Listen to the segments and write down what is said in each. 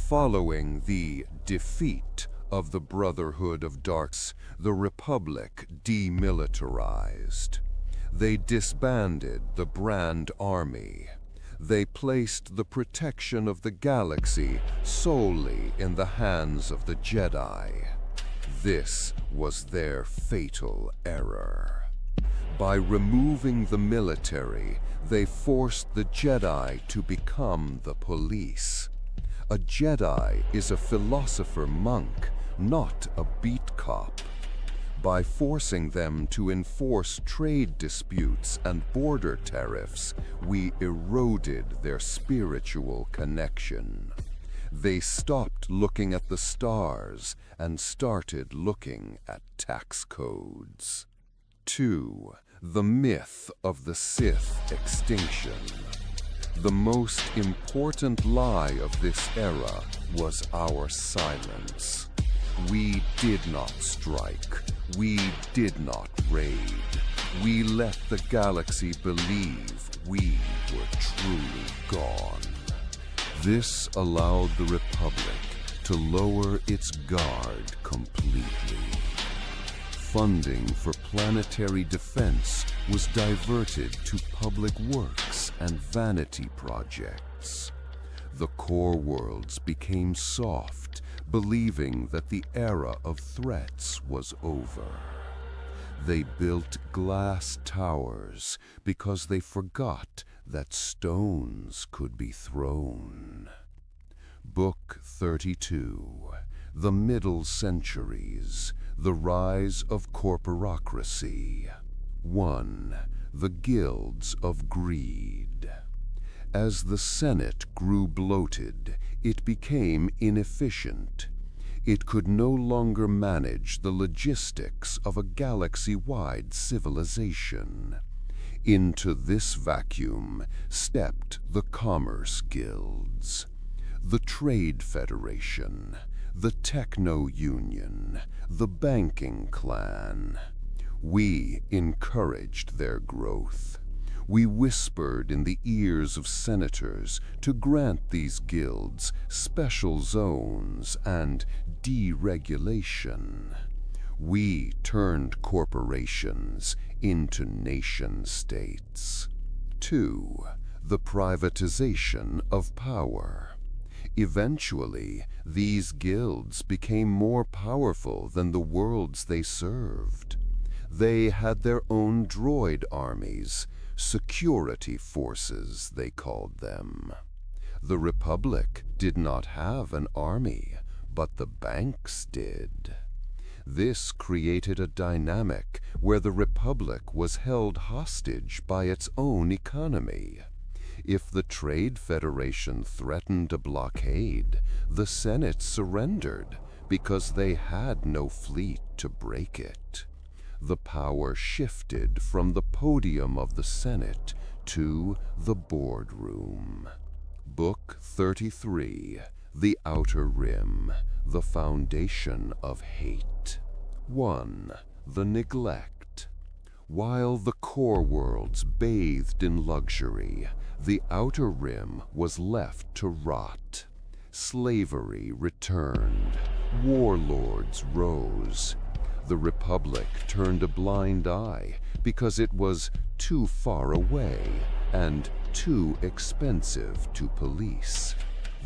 Following the defeat of the Brotherhood of Darks, the Republic demilitarized. They disbanded the Brand Army. They placed the protection of the galaxy solely in the hands of the Jedi. This was their fatal error. By removing the military, they forced the Jedi to become the police. A Jedi is a philosopher monk, not a beat cop. By forcing them to enforce trade disputes and border tariffs, we eroded their spiritual connection. They stopped looking at the stars and started looking at tax codes. 2. The myth of the Sith extinction. The most important lie of this era was our silence. We did not strike. We did not raid. We let the galaxy believe we were truly gone. This allowed the Republic to lower its guard completely. Funding for planetary defense was diverted to public works and vanity projects. The core worlds became soft, believing that the era of threats was over. They built glass towers because they forgot that stones could be thrown. Book 32. The Middle Centuries. The Rise of Corporocracy. 1. The Guilds of Greed. As the Senate grew bloated, it became inefficient. It could no longer manage the logistics of a galaxy-wide civilization. Into this vacuum stepped the Commerce Guilds, the Trade Federation, the Techno-Union, the Banking Clan. We encouraged their growth. We whispered in the ears of senators to grant these guilds special zones and deregulation. We turned corporations into nation-states. 2. The privatization of power. Eventually, these guilds became more powerful than the worlds they served. They had their own droid armies, security forces, they called them. The Republic did not have an army, but the banks did. This created a dynamic where the Republic was held hostage by its own economy. If the Trade Federation threatened a blockade, the Senate surrendered because they had no fleet to break it. The power shifted from the podium of the Senate to the boardroom. Book 33. The Outer Rim. The Foundation of Hate. 1. The Neglect. While the core worlds bathed in luxury, the Outer Rim was left to rot. Slavery returned. Warlords rose. The Republic turned a blind eye because it was too far away and too expensive to police.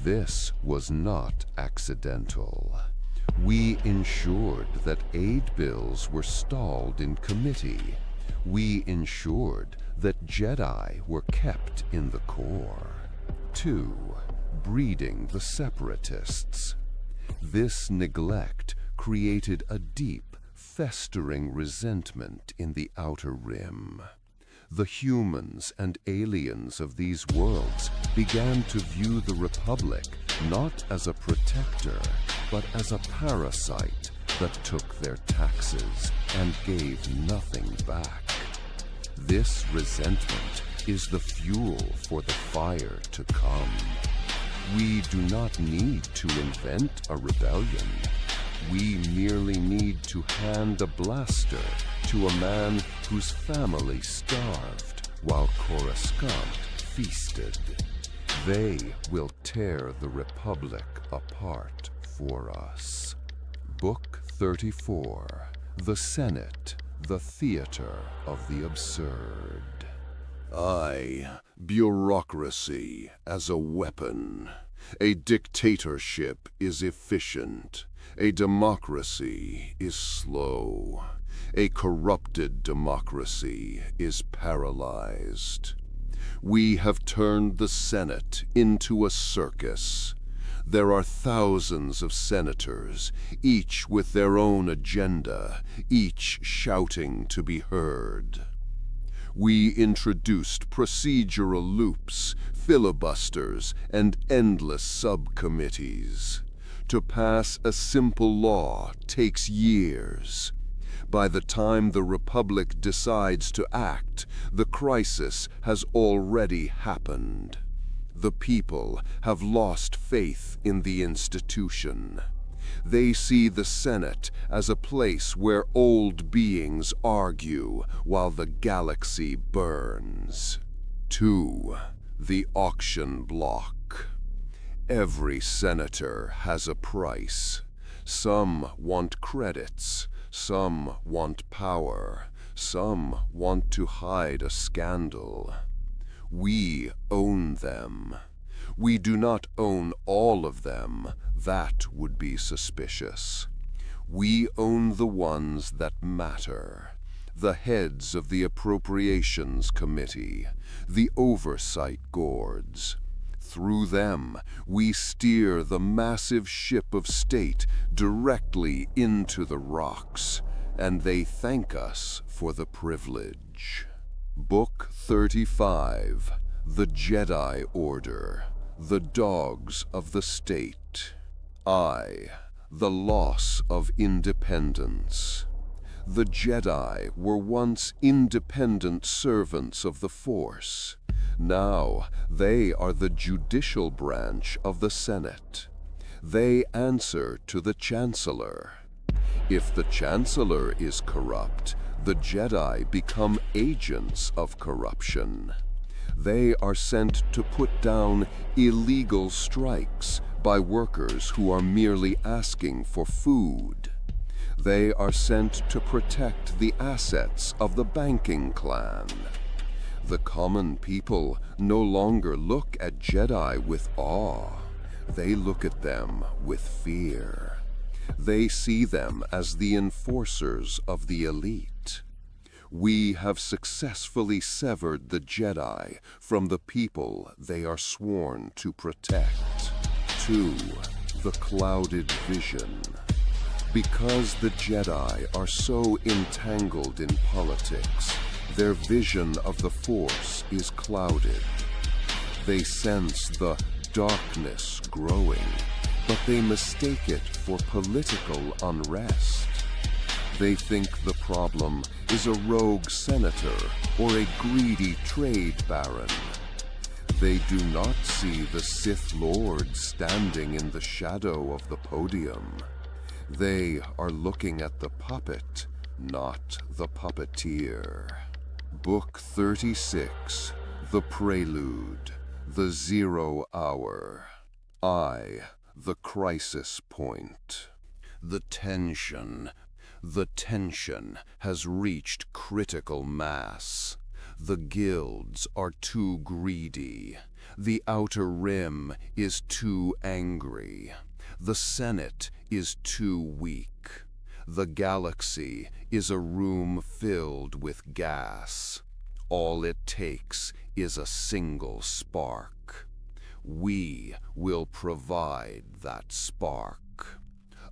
This was not accidental. We ensured that aid bills were stalled in committee. We ensured that Jedi were kept in the core. 2. Breeding the Separatists. This neglect created a deep, festering resentment in the Outer Rim. The humans and aliens of these worlds began to view the Republic not as a protector, but as a parasite that took their taxes and gave nothing back. This resentment is the fuel for the fire to come. We do not need to invent a rebellion. We merely need to hand a blaster to a man whose family starved while Coruscant feasted. They will tear the Republic apart for us. Book 34, The Senate, the Theater of the Absurd. Bureaucracy as a weapon. A dictatorship is efficient. A democracy is slow. A corrupted democracy is paralyzed. We have turned the Senate into a circus. There are thousands of senators, each with their own agenda, each shouting to be heard. We introduced procedural loops, filibusters, and endless subcommittees. To pass a simple law takes years. By the time the Republic decides to act, the crisis has already happened. The people have lost faith in the institution. They see the Senate as a place where old beings argue while the galaxy burns. 2. The auction block. Every senator has a price. Some want credits, some want power, some want to hide a scandal. We own them. We do not own all of them. That would be suspicious. We own the ones that matter. The heads of the Appropriations Committee, the Oversight Boards. Through them, we steer the massive ship of state directly into the rocks, and they thank us for the privilege. Book 35, The Jedi Order, the Dogs of the State. The loss of independence. The Jedi were once independent servants of the Force. Now they are the judicial branch of the Senate. They answer to the Chancellor. If the Chancellor is corrupt, the Jedi become agents of corruption. They are sent to put down illegal strikes by workers who are merely asking for food. They are sent to protect the assets of the banking clan. The common people no longer look at Jedi with awe. They look at them with fear. They see them as the enforcers of the elite. We have successfully severed the Jedi from the people they are sworn to protect. 2. The clouded vision. Because the Jedi are so entangled in politics, their vision of the Force is clouded. They sense the darkness growing, but they mistake it for political unrest. They think the problem is a rogue senator or a greedy trade baron. They do not see the Sith Lord standing in the shadow of the podium. They are looking at the puppet, not the puppeteer. Book 36, The Prelude, The 0 Hour. The Crisis Point. The tension has reached critical mass. The guilds are too greedy. The Outer Rim is too angry. The Senate is too weak. The galaxy is a room filled with gas. All it takes is a single spark. We will provide that spark.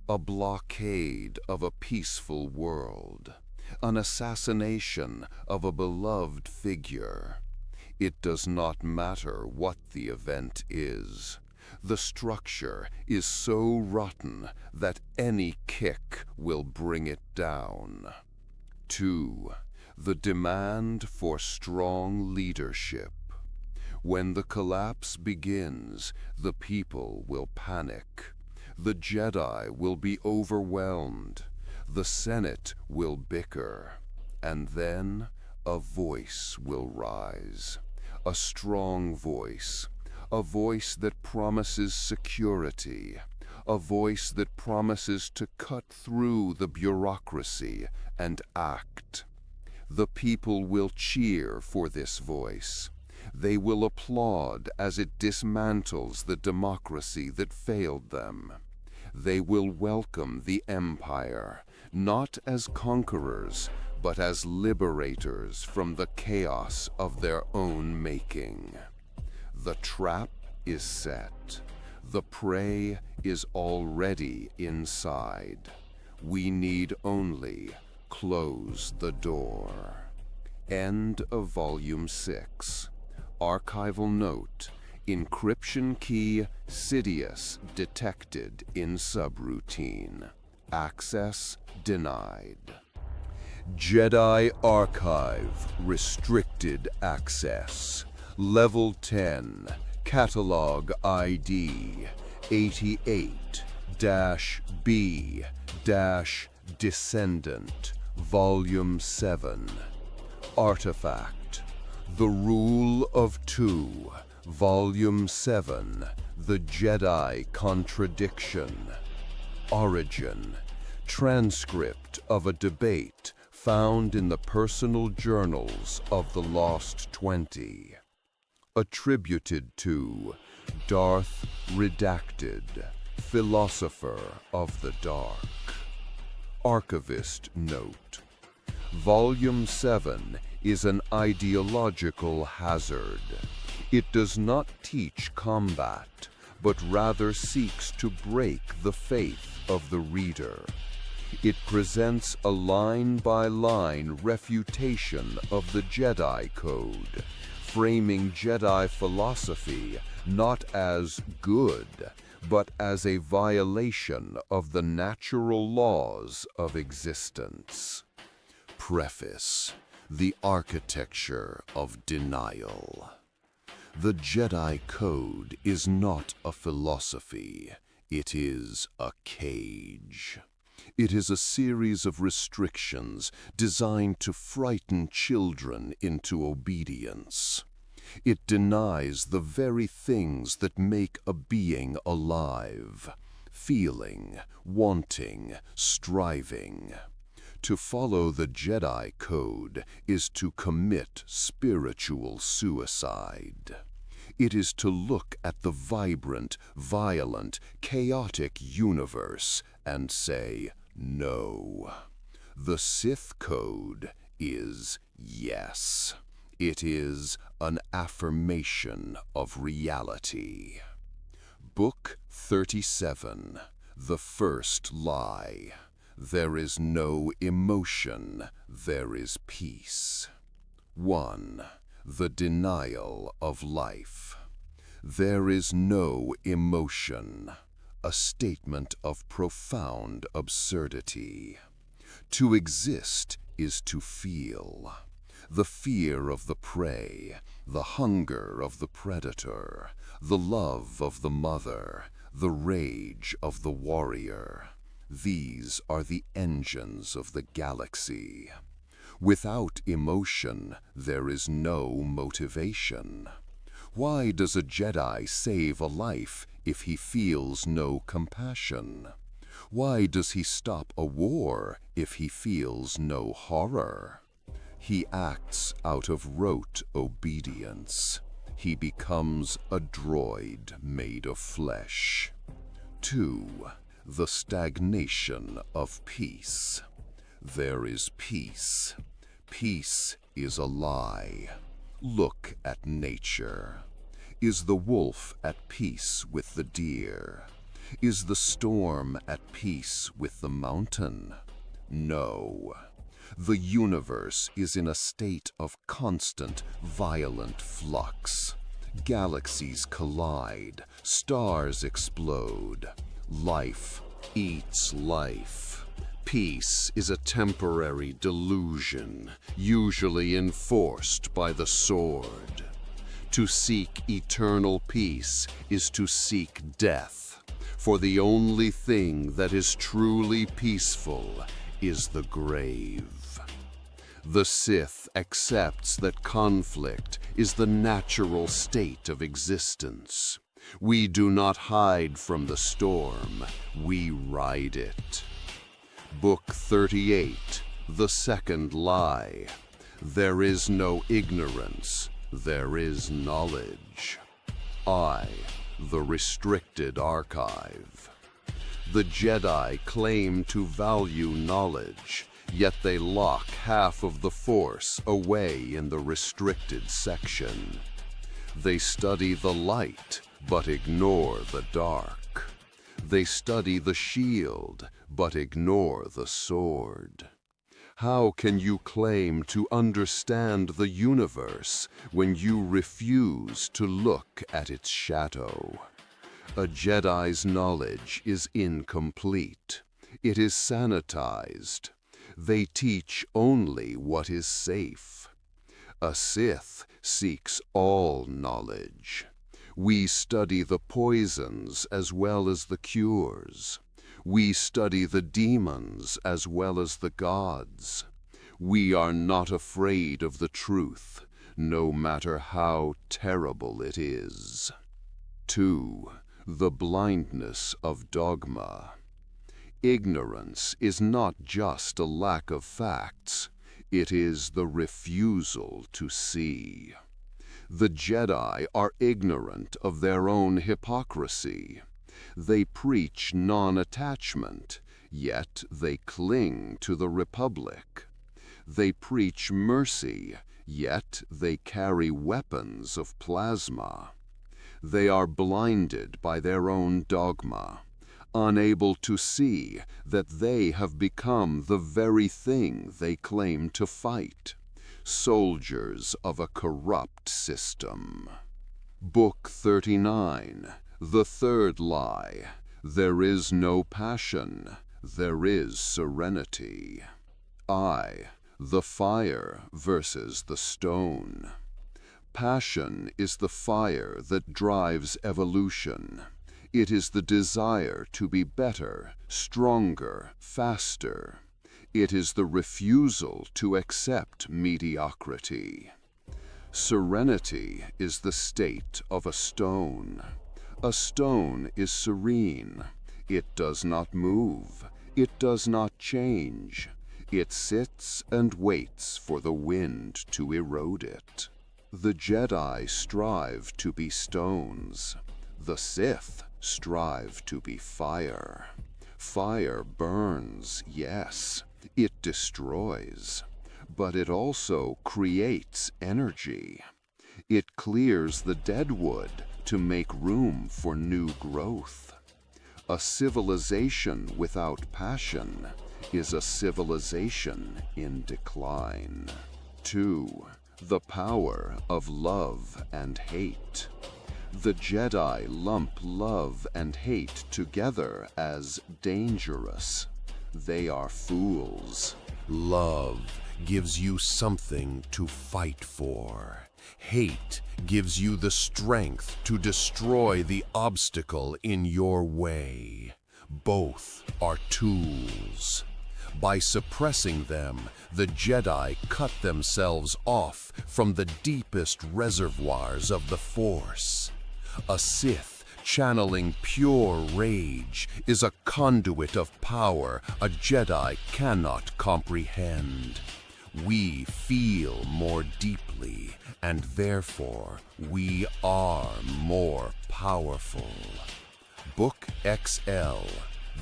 A blockade of a peaceful world. An assassination of a beloved figure. It does not matter what the event is. The structure is so rotten that any kick will bring it down. 2. The demand for strong leadership. When the collapse begins, the people will panic. The Jedi will be overwhelmed. The Senate will bicker. And then a voice will rise. A strong voice. a voice that promises security, a voice that promises to cut through the bureaucracy and act. The people will cheer for this voice. They will applaud as it dismantles the democracy that failed them. They will welcome the Empire, not as conquerors, but as liberators from the chaos of their own making. The trap is set. The prey is already inside. We need only close the door. End of Volume 6. Archival note: encryption key Sidious detected in subroutine. Access denied. Jedi Archive restricted access. Level 10. Catalog ID 88-B-Descendant, Volume 7. Artifact: The Rule of Two, Volume 7, The Jedi Contradiction. Origin: transcript of a debate found in the personal journals of the Lost 20. Attributed to Darth Redacted, Philosopher of the Dark. Archivist note: Volume 7 is an ideological hazard. It does not teach combat, but rather seeks to break the faith of the reader. It presents a line-by-line refutation of the Jedi Code, framing Jedi philosophy not as good, but as a violation of the natural laws of existence. Preface: The Architecture of Denial. The Jedi Code is not a philosophy, it is a cage. It is a series of restrictions designed to frighten children into obedience. It denies the very things that make a being alive: feeling, wanting, striving. To follow the Jedi Code is to commit spiritual suicide. It is to look at the vibrant, violent, chaotic universe and say, no. The Sith Code is yes. It is an affirmation of reality. Book 37, The First Lie. There is no emotion, there is peace. 1. The Denial of Life. There is no emotion, a statement of profound absurdity. To exist is to feel. The fear of the prey, the hunger of the predator, the love of the mother, the rage of the warrior. These are the engines of the galaxy. Without emotion, there is no motivation. Why does a Jedi save a life if he feels no compassion? Why does he stop a war if he feels no horror? He acts out of rote obedience. He becomes a droid made of flesh. 2. The stagnation of peace. There is peace. Peace is a lie. Look at nature. Is the wolf at peace with the deer? Is the storm at peace with the mountain? No. The universe is in a state of constant, violent flux. Galaxies collide, stars explode. Life eats life. Peace is a temporary delusion, usually enforced by the sword. To seek eternal peace is to seek death, for the only thing that is truly peaceful is the grave. The Sith accepts that conflict is the natural state of existence. We do not hide from the storm, we ride it. Book 38, The Second Lie. There is no ignorance, there is knowledge. I, the restricted archive. The Jedi claim to value knowledge, yet they lock half of the Force away in the restricted section. They study the light, but ignore the dark. They study the shield, but ignore the sword. How can you claim to understand the universe when you refuse to look at its shadow? A Jedi's knowledge is incomplete. It is sanitized. They teach only what is safe. A Sith seeks all knowledge. We study the poisons as well as the cures. We study the demons as well as the gods. We are not afraid of the truth, no matter how terrible it is. 2. The blindness of dogma. Ignorance is not just a lack of facts, it is the refusal to see. The Jedi are ignorant of their own hypocrisy. They preach non-attachment, yet they cling to the Republic. They preach mercy, yet they carry weapons of plasma. They are blinded by their own dogma, unable to see that they have become the very thing they claim to fight, soldiers of a corrupt system. Book 39, The Third Lie. There is no passion, there is serenity. I, the fire versus the stone. Passion is the fire that drives evolution. It is the desire to be better, stronger, faster. It is the refusal to accept mediocrity. Serenity is the state of a stone. A stone is serene. It does not move. It does not change. It sits and waits for the wind to erode it. The Jedi strive to be stones. The Sith strive to be fire. Fire burns, yes. It destroys. But it also creates energy. It clears the dead wood to make room for new growth. A civilization without passion is a civilization in decline. 2. The power of love and hate. The Jedi lump love and hate together as dangerous. They are fools. Love gives you something to fight for. Hate gives you the strength to destroy the obstacle in your way. Both are tools. By suppressing them, the Jedi cut themselves off from the deepest reservoirs of the Force. A Sith channeling pure rage is a conduit of power a Jedi cannot comprehend. We feel more deeply, and therefore we are more powerful. Book XL,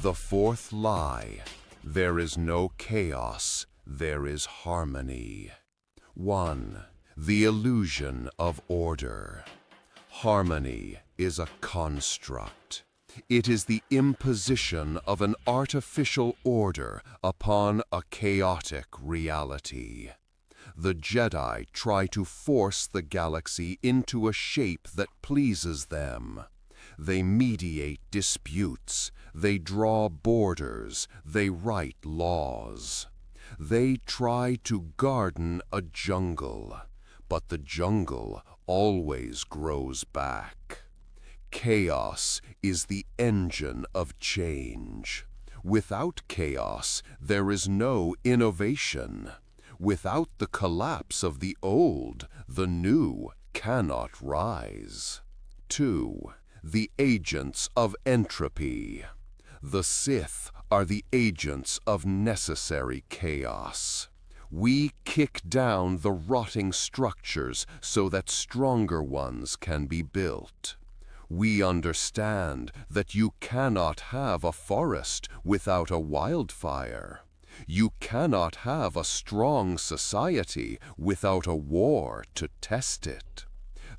The Fourth Lie. There is no chaos, there is harmony. 1. The illusion of order. Harmony is a construct. It is the imposition of an artificial order upon a chaotic reality. The Jedi try to force the galaxy into a shape that pleases them. They mediate disputes, they draw borders, they write laws. They try to garden a jungle, but the jungle always grows back. Chaos is the engine of change. Without chaos, there is no innovation. Without the collapse of the old, the new cannot rise. 2. The agents of entropy. The Sith are the agents of necessary chaos. We kick down the rotting structures so that stronger ones can be built. We understand that you cannot have a forest without a wildfire. You cannot have a strong society without a war to test it.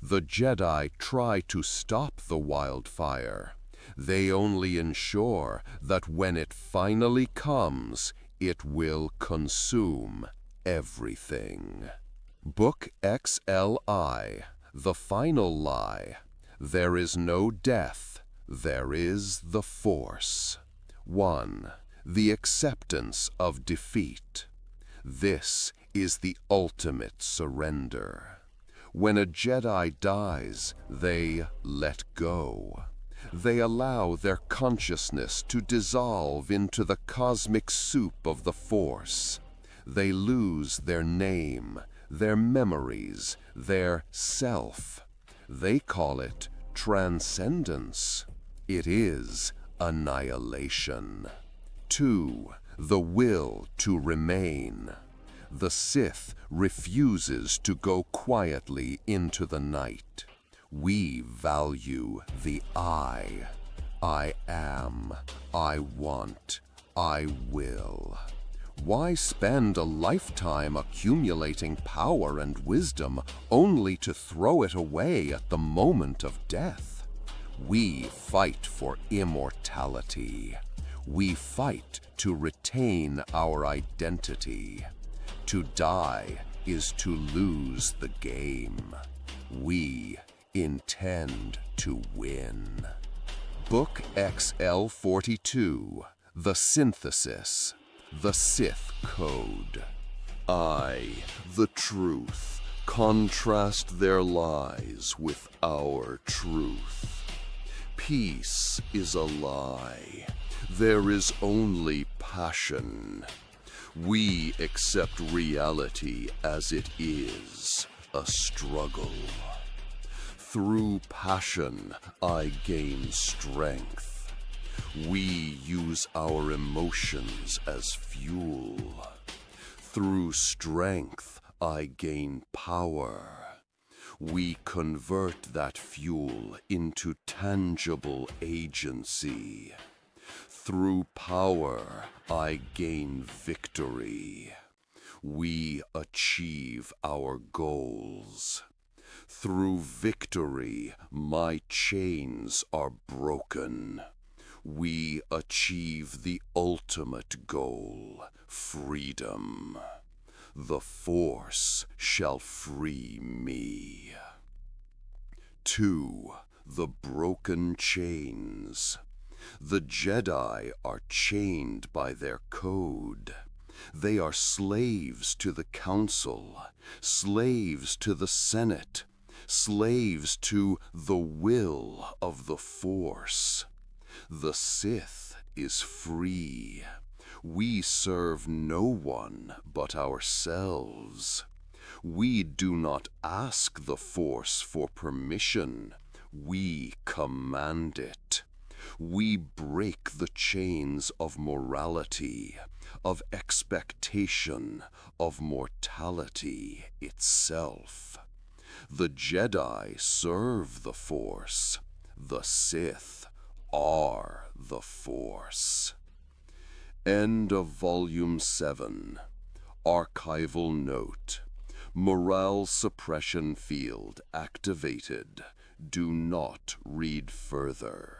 The Jedi try to stop the wildfire. They only ensure that when it finally comes, it will consume everything. Book XLI, The Final Lie. There is no death, there is the Force. 1. The acceptance of defeat. This is the ultimate surrender. When a Jedi dies, they let go. They allow their consciousness to dissolve into the cosmic soup of the Force. They lose their name, their memories, their self. They call it transcendence. It is annihilation. 2. The will to remain. The Sith refuses to go quietly into the night. We value the I. I am, I want, I will. Why spend a lifetime accumulating power and wisdom only to throw it away at the moment of death? We fight for immortality. We fight to retain our identity. To die is to lose the game. We intend to win. Book XL42, The Synthesis, The Sith Code. I, the truth, contrast their lies with our truth. Peace is a lie. There is only passion. We accept reality as it is, a struggle. Through passion, I gain strength. We use our emotions as fuel. Through strength, I gain power. We convert that fuel into tangible agency. Through power, I gain victory. We achieve our goals. Through victory, my chains are broken. We achieve the ultimate goal, freedom. The Force shall free me. 2. The broken chains. The Jedi are chained by their code. They are slaves to the Council, slaves to the Senate, slaves to the will of the Force. The Sith is free. We serve no one but ourselves. We do not ask the Force for permission. We command it. We break the chains of morality, of expectation, of mortality itself. The Jedi serve the Force. The Sith are the Force. End of Volume 7. Archival Note. Morale suppression field activated. Do not read further.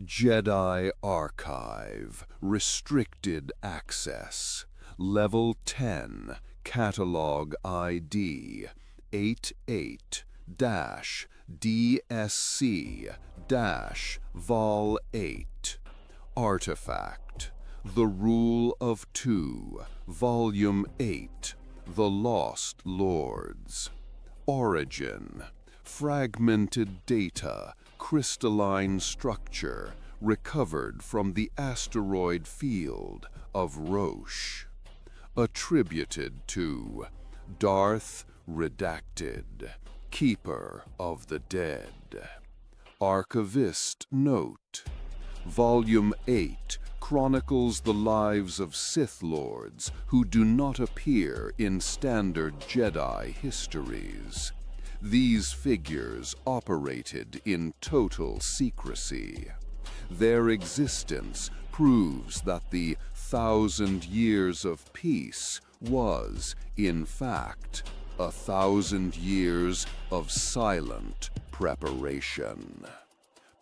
Jedi Archive. Restricted access. Level 10. Catalog ID 88-DSC-Vol 8. Artifact. The Rule of Two. Volume 8. The Lost Lords. Origin. Fragmented data, crystalline structure, recovered from the asteroid field of Roche. attributed to Darth Redacted, Keeper of the Dead. Archivist Note: Volume 8 chronicles the lives of Sith Lords who do not appear in standard Jedi histories. These figures operated in total secrecy. Their existence proves that the 1,000 years of peace was, in fact, 1,000 years of silent preparation.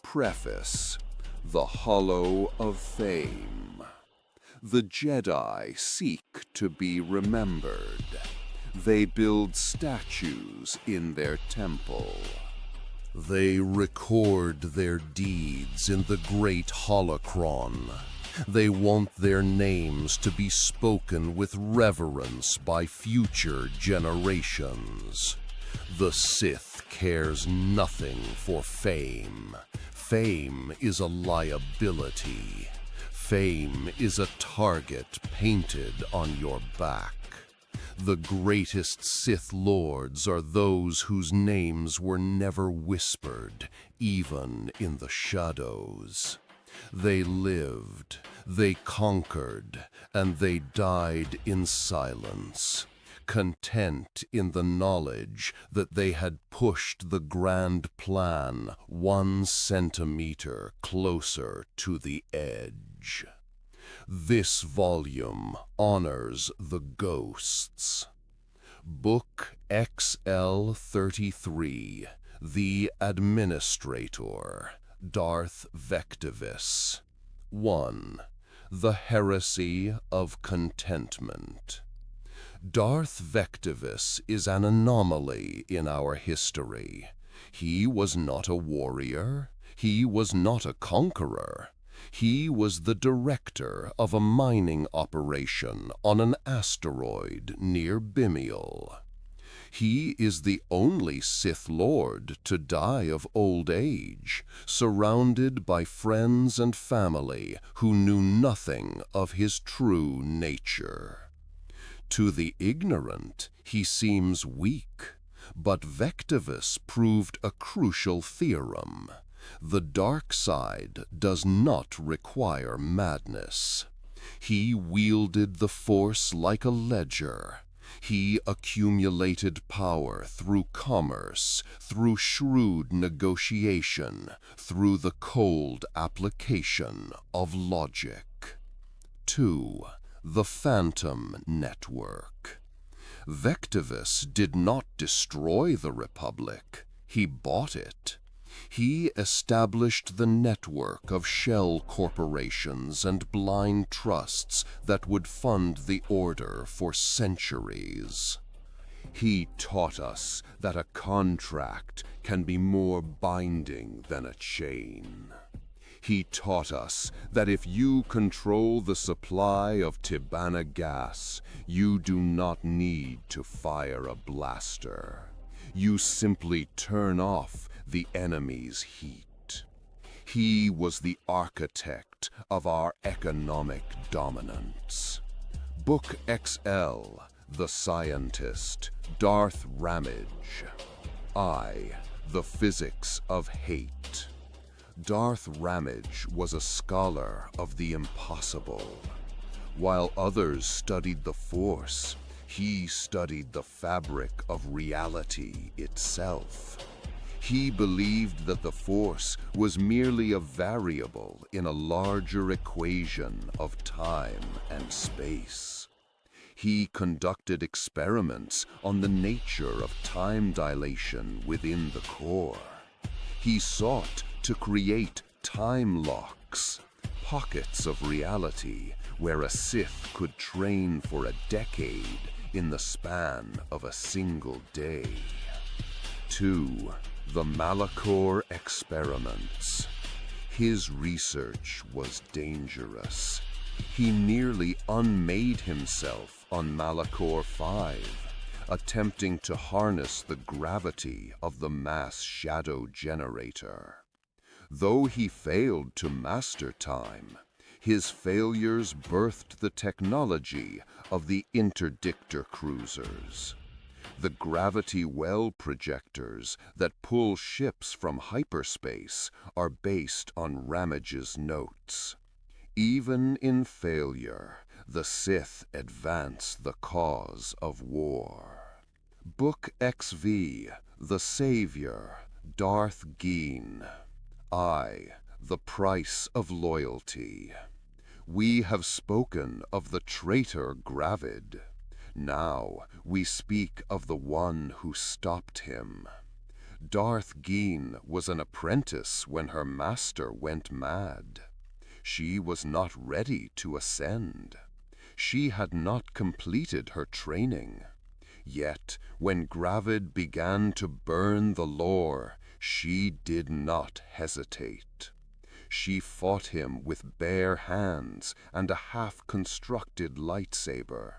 Preface: The Hollow of Fame. The Jedi seek to be remembered. They build statues in their temple. They record their deeds in the great HOLOCRON. They want their names to be spoken with reverence by future generations. The Sith cares nothing for fame. Fame is a liability. Fame is a target painted on your back. The greatest Sith Lords are those whose names were never whispered, even in the shadows. They lived, they conquered, and they died in silence, content in the knowledge that they had pushed the grand plan 1 centimeter closer to the edge. This volume honors the ghosts. Book XL33, The Administrator, Darth Vectivus. 1. The Heresy of Contentment. Darth Vectivus is an anomaly in our history. He was not a warrior. He was not a conqueror. He was the director of a mining operation on an asteroid near Bimial. He is the only Sith Lord to die of old age, surrounded by friends and family who knew nothing of his true nature. To the ignorant, he seems weak, but Vectivus proved a crucial theorem. The dark side does not require madness. He wielded the Force like a ledger. He accumulated power through commerce, through shrewd negotiation, through the cold application of logic. 2. The Phantom Network. Vectivus did not destroy the Republic. He bought it. He established the network of shell corporations and blind trusts that would fund the Order for centuries. He taught us that a contract can be more binding than a chain. He taught us that if you control the supply of Tibanna gas, you do not need to fire a blaster. You simply turn off the enemy's heat. He was the architect of our economic dominance. Book XL, The Scientist, Darth Ramage. I, The Physics of Hate. Darth Ramage was a scholar of the impossible. While others studied the Force, he studied the fabric of reality itself. He believed that the Force was merely a variable in a larger equation of time and space. He conducted experiments on the nature of time dilation within the core. He sought to create time locks, pockets of reality where a Sith could train for a decade in the span of a single day. 2. The Malachor experiments. His research was dangerous. He nearly unmade himself on Malachor V, attempting to harness the gravity of the mass shadow generator. Though he failed to master time, His failures birthed the technology of the interdictor cruisers. The gravity well projectors that pull ships from hyperspace are based on Ramage's notes. Even in failure, the Sith advance the cause of war. Book XV, The Savior, Darth Bane. I, the price of loyalty. We have spoken of the traitor Gravid. Now we speak of the one who stopped him. Darth Bane was an apprentice when her master went mad. She was not ready to ascend. She had not completed her training. Yet, when Gravid began to burn the lore, she did not hesitate. She fought him with bare hands and a half-constructed lightsaber.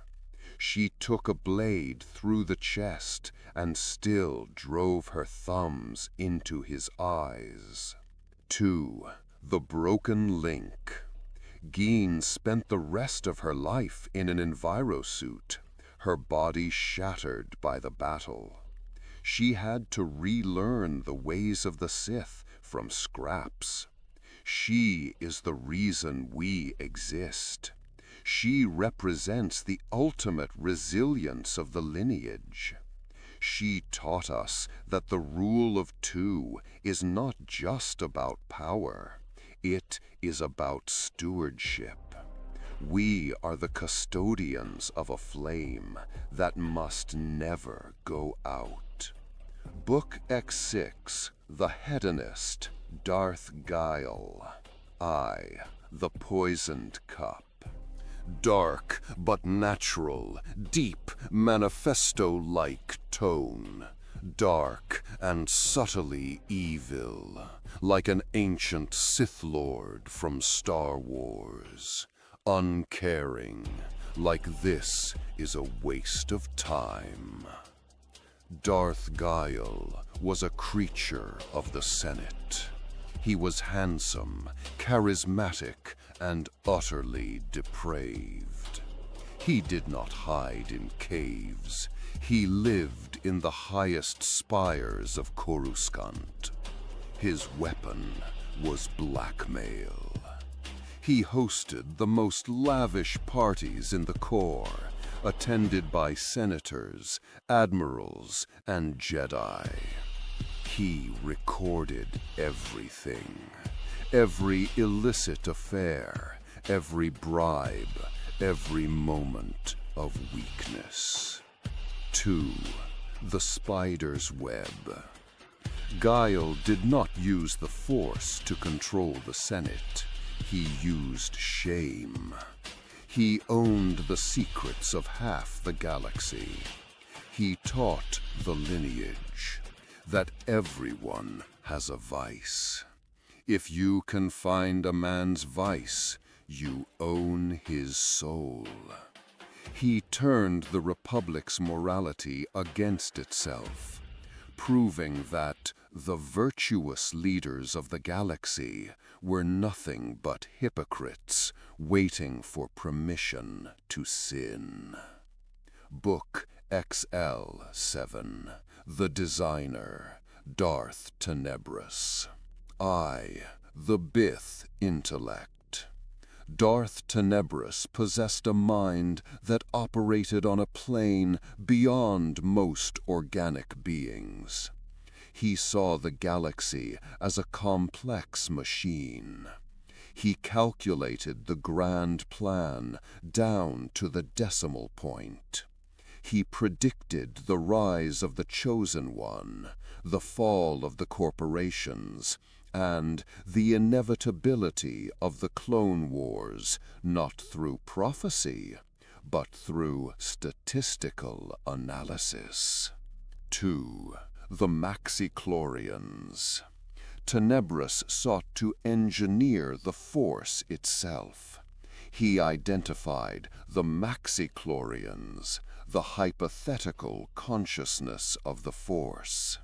She took a blade through the chest and still drove her thumbs into his eyes. 2. The Broken Link. Bane spent the rest of her life in an envirosuit, her body shattered by the battle. She had to relearn the ways of the Sith from scraps. She is the reason we exist. She represents the ultimate resilience of the lineage. She taught us that the rule of two is not just about power. It is about stewardship. We are the custodians of a flame that must never go out. Book X6, The Hedonist, Darth Guile. I, the Poisoned Cup. Dark but natural, deep manifesto-like tone. Dark and subtly evil, like an ancient Sith Lord from Star Wars. Uncaring, like this is a waste of time. Darth Guile was a creature of the Senate. He was handsome, charismatic, and utterly depraved. He did not hide in caves. He lived in the highest spires of Coruscant. His weapon was blackmail. He hosted the most lavish parties in the Corps, attended by senators, admirals, and Jedi. He recorded everything. Every illicit affair, every bribe, every moment of weakness. 2. The Spider's Web. Guile did not use the Force to control the Senate. He used shame. He owned the secrets of half the galaxy. He taught the lineage that everyone has a vice. If you can find a man's vice, you own his soul. He turned the Republic's morality against itself, proving that the virtuous leaders of the galaxy were nothing but hypocrites waiting for permission to sin. Book XL7, The Designer, Darth Tenebris. I, the Bith Intellect. Darth Tenebris possessed a mind that operated on a plane beyond most organic beings. He saw the galaxy as a complex machine. He calculated the grand plan down to the decimal point. He predicted the rise of the Chosen One, the fall of the corporations, and the inevitability of the Clone Wars, not through prophecy, but through statistical analysis. 2. The Maxichlorians. Tenebris sought to engineer the Force itself. He identified the Maxichlorians, the hypothetical consciousness of the Force.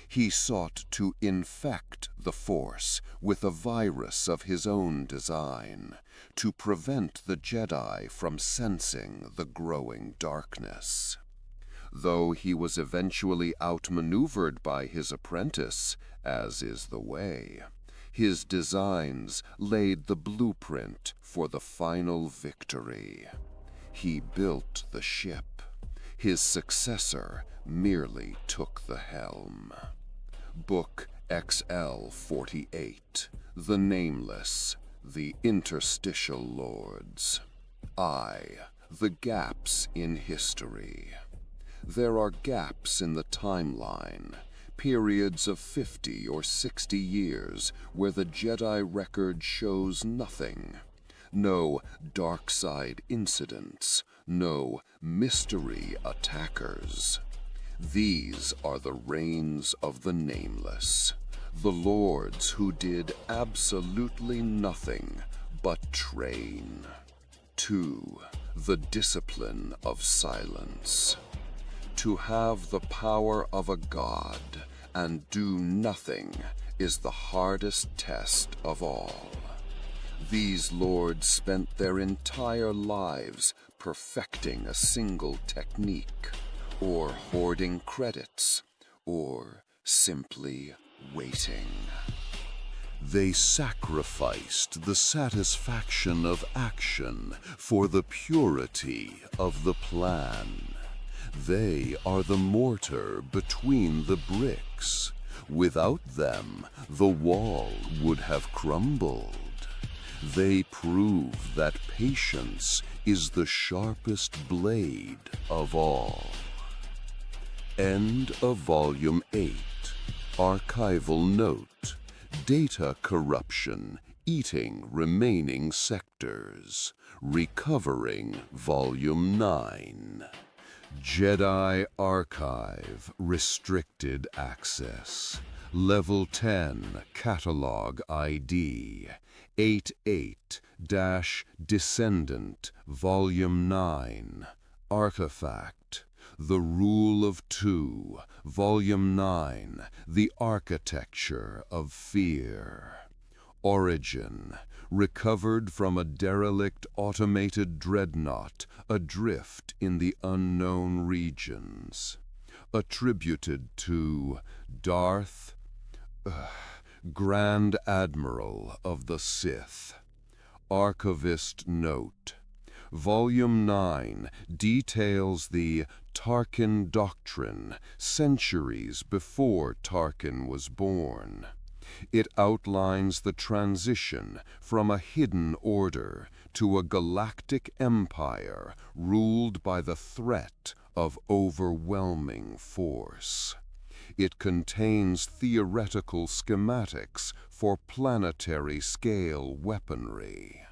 He sought to infect the Force with a virus of his own design, to prevent the Jedi from sensing the growing darkness. Though he was eventually outmaneuvered by his apprentice, as is the way, his designs laid the blueprint for the final victory. He built the ship. His successor merely took the helm. Book XL 48, The Nameless, The Interstitial Lords. The gaps in history. There are gaps in the timeline, periods of 50 or 60 years where the Jedi record shows nothing. No dark side incidents, no mystery attackers. These are the reigns of the Nameless, the lords who did absolutely nothing but train. 2. The discipline of silence. To have the power of a god and do nothing is the hardest test of all. These lords spent their entire lives perfecting a single technique, or hoarding credits, or simply waiting. They sacrificed the satisfaction of action for the purity of the plan. They are the mortar between the bricks. Without them, the wall would have crumbled. They prove that patience is the sharpest blade of all. End of Volume 8. Archival note. Data corruption eating remaining sectors. Recovering Volume 9. Jedi Archive Restricted Access. Level 10 Catalog ID 88-Descendant Volume 9. Artifact The Rule of Two Volume 9 The Architecture of Fear. Origin recovered from a derelict automated dreadnought adrift in the unknown regions. Attributed to Darth, Grand Admiral of the Sith. Archivist note. Volume 9 details the Tarkin Doctrine centuries before Tarkin was born. It outlines the transition from a hidden order to a galactic empire ruled by the threat of overwhelming force. It contains theoretical schematics for planetary-scale weaponry.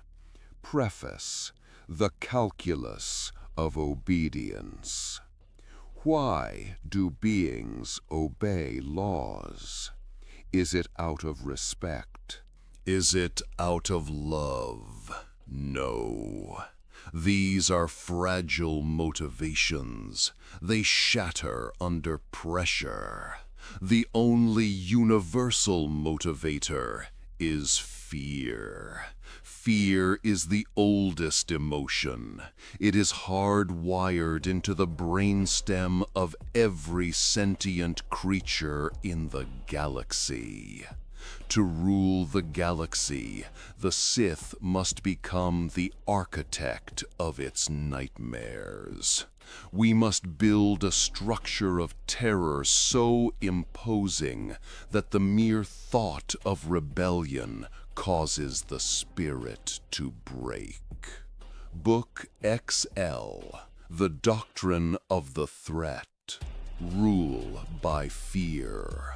Preface: The Calculus of Obedience. Why do beings obey laws? Is it out of respect? Is it out of love? No. These are fragile motivations. They shatter under pressure. The only universal motivator is fear. Fear is the oldest emotion. It is hardwired into the brainstem of every sentient creature in the galaxy. To rule the galaxy, the Sith must become the architect of its nightmares. We must build a structure of terror so imposing that the mere thought of rebellion causes the spirit to break. Book XL, The Doctrine of the Threat. Rule by Fear.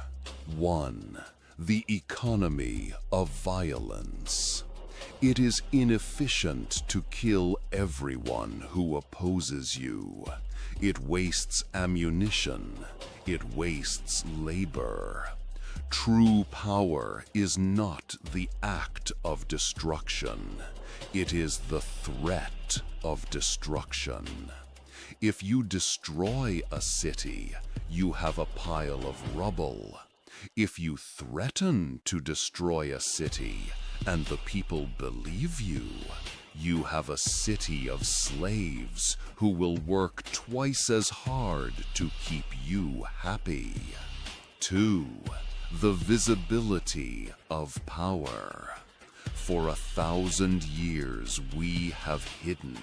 1. The Economy of Violence. It is inefficient to kill everyone who opposes you. It wastes ammunition. It wastes labor. True power is not the act of destruction. It is the threat of destruction. If you destroy a city, you have a pile of rubble. If you threaten to destroy a city and the people believe you, you have a city of slaves who will work twice as hard to keep you happy. 2. The visibility of power. For 1,000 years we have hidden,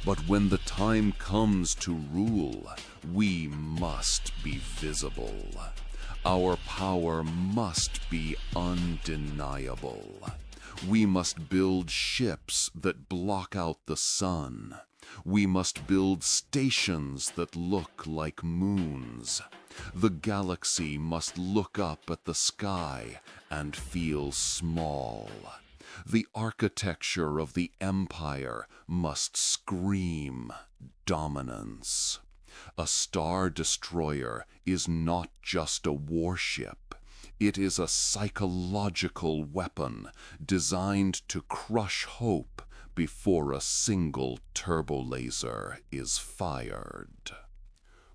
but when the time comes to rule, we must be visible. Our power must be undeniable. We must build ships that block out the sun. We must build stations that look like moons. The galaxy must look up at the sky and feel small. The architecture of the Empire must scream dominance. A Star Destroyer is not just a warship. It is a psychological weapon designed to crush hope before a single turbolaser is fired.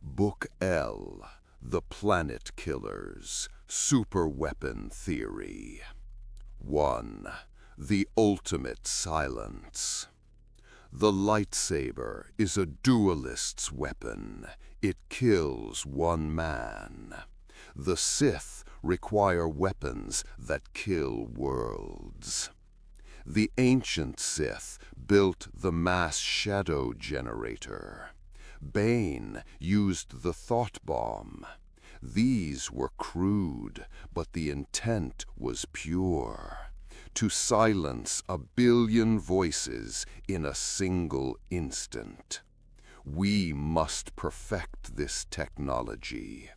Book L, The Planet Killers, Superweapon Theory. 1. The Ultimate Silence. The lightsaber is a duelist's weapon. It kills one man. The Sith require weapons that kill worlds. The ancient Sith built the mass shadow generator. Bane used the thought bomb. These were crude, but the intent was pure. To silence 1 billion voices in a single instant. We must perfect this technology.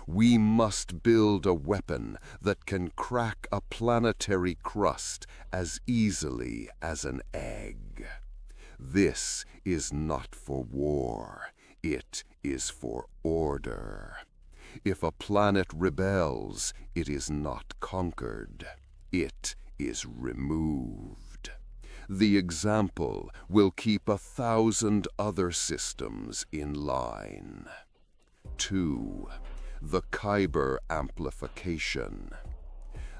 We must build a weapon that can crack a planetary crust as easily as an egg. This is not for war. It is for order. If a planet rebels, it is not conquered. It is removed. The example will keep 1,000 other systems in line. 2. The Kyber amplification.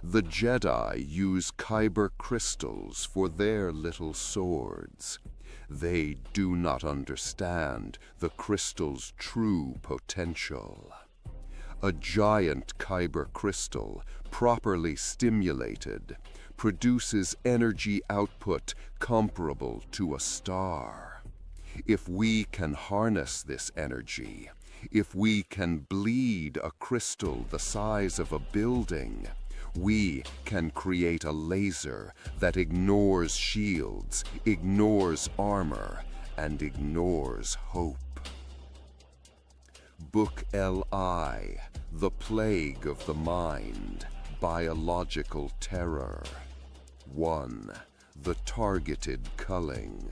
The Jedi use Kyber crystals for their little swords. They do not understand the crystal's true potential. A giant Kyber crystal, properly stimulated, produces energy output comparable to a star. If we can harness this energy, if we can bleed a crystal the size of a building, we can create a laser that ignores shields, ignores armor, and ignores hope. Book Li, The Plague of the Mind, Biological Terror. 1. The Targeted Culling.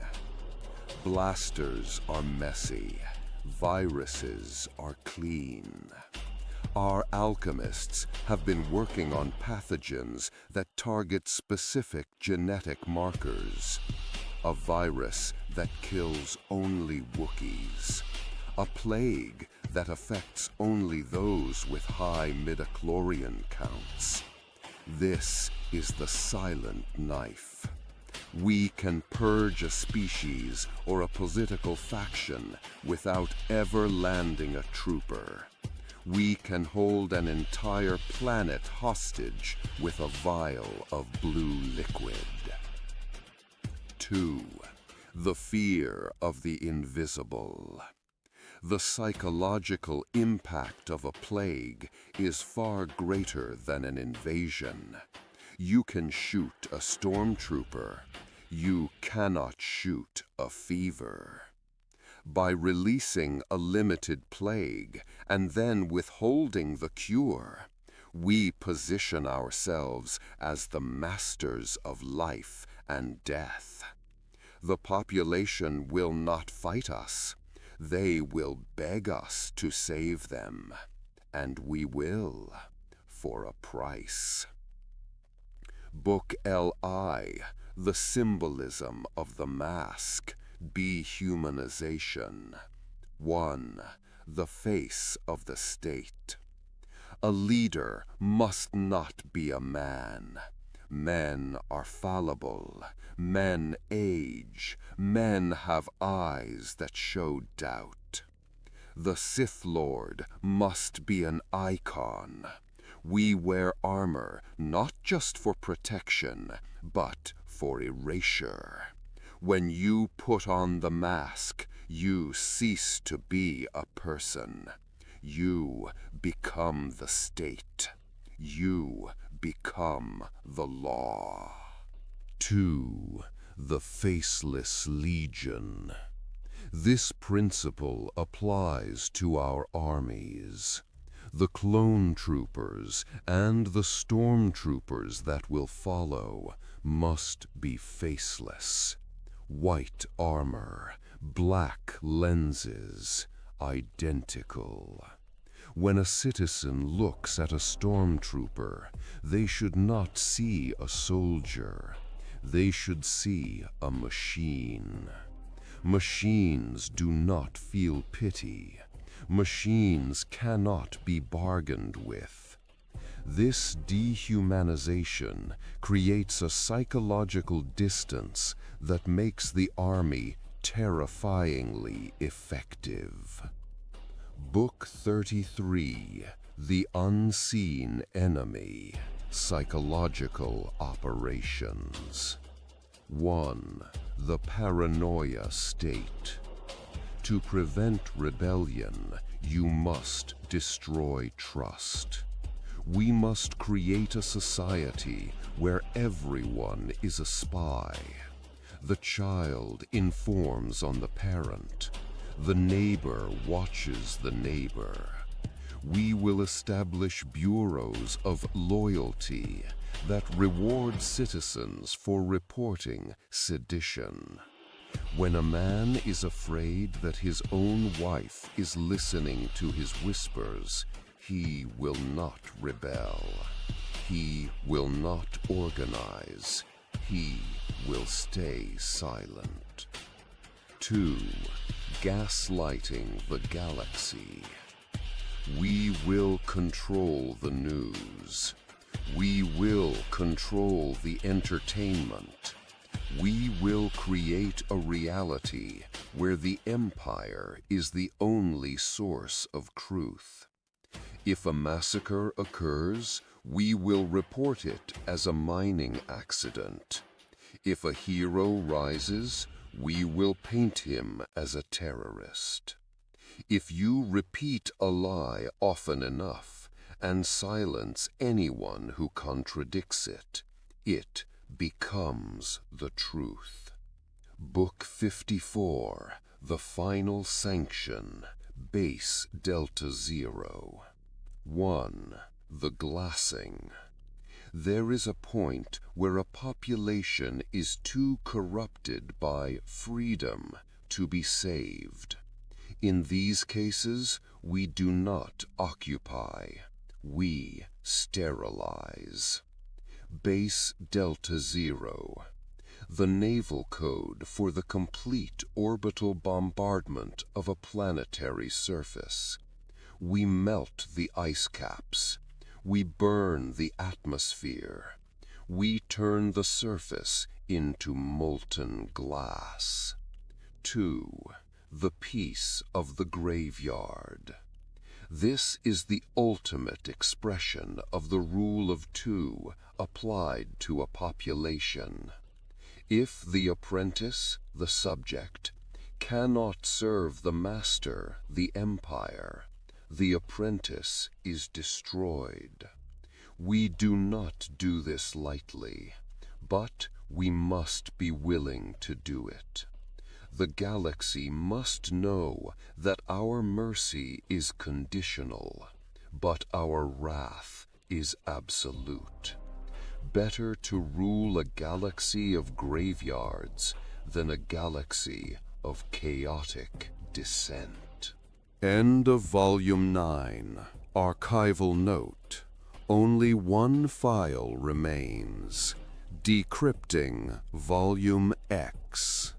Blasters are messy. Viruses are clean. Our alchemists have been working on pathogens that target specific genetic markers. A virus that kills only Wookiees. A plague that affects only those with high midichlorian counts. This is the silent knife. We can purge a species or a political faction without ever landing a trooper. We can hold an entire planet hostage with a vial of blue liquid. 2. The fear of the invisible. The psychological impact of a plague is far greater than an invasion. You can shoot a stormtrooper. You cannot shoot a fever. By releasing a limited plague and then withholding the cure, we position ourselves as the masters of life and death. The population will not fight us. They will beg us to save them, and we will, for a price. Book Li, The Symbolism of the Mask, Dehumanization. 1. The Face of the State. A leader must not be a man. Men are fallible. Men age. Men have eyes that show doubt. The Sith Lord must be an icon. We wear armor not just for protection, but for erasure. When you put on the mask, you cease to be a person. You become the state. You become the law. 2. The Faceless Legion. This principle applies to our armies. The clone troopers and the stormtroopers that will follow must be faceless. White armor, black lenses, identical. When a citizen looks at a stormtrooper, they should not see a soldier. They should see a machine. Machines do not feel pity. Machines cannot be bargained with. This dehumanization creates a psychological distance that makes the army terrifyingly effective. Book 33, The Unseen Enemy, Psychological Operations. 1. The Paranoia State. To prevent rebellion, you must destroy trust. We must create a society where everyone is a spy. The child informs on the parent. The neighbor watches the neighbor. We will establish bureaus of loyalty that reward citizens for reporting sedition. When a man is afraid that his own wife is listening to his whispers, he will not rebel. He will not organize. He will stay silent. 2. Gaslighting the galaxy. We will control the news. We will control the entertainment. We will create a reality where the Empire is the only source of truth. If a massacre occurs, we will report it as a mining accident. If a hero rises, we will paint him as a terrorist. If you repeat a lie often enough and silence anyone who contradicts it, it becomes the truth. Book 54, The Final Sanction, Base Delta Zero. 1. The Glassing. There is a point where a population is too corrupted by freedom to be saved. In these cases, we do not occupy. We sterilize. Base Delta Zero. The naval code for the complete orbital bombardment of a planetary surface. We melt the ice caps. We burn the atmosphere. We turn the surface into molten glass. 2. The Peace of the Graveyard. This is the ultimate expression of the rule of two applied to a population. If the apprentice, the subject, cannot serve the master, the empire, the apprentice is destroyed. We do not do this lightly, but we must be willing to do it. The galaxy must know that our mercy is conditional, but our wrath is absolute. Better to rule a galaxy of graveyards than a galaxy of chaotic dissent. End of Volume 9. Archival note. Only one file remains. Decrypting Volume X.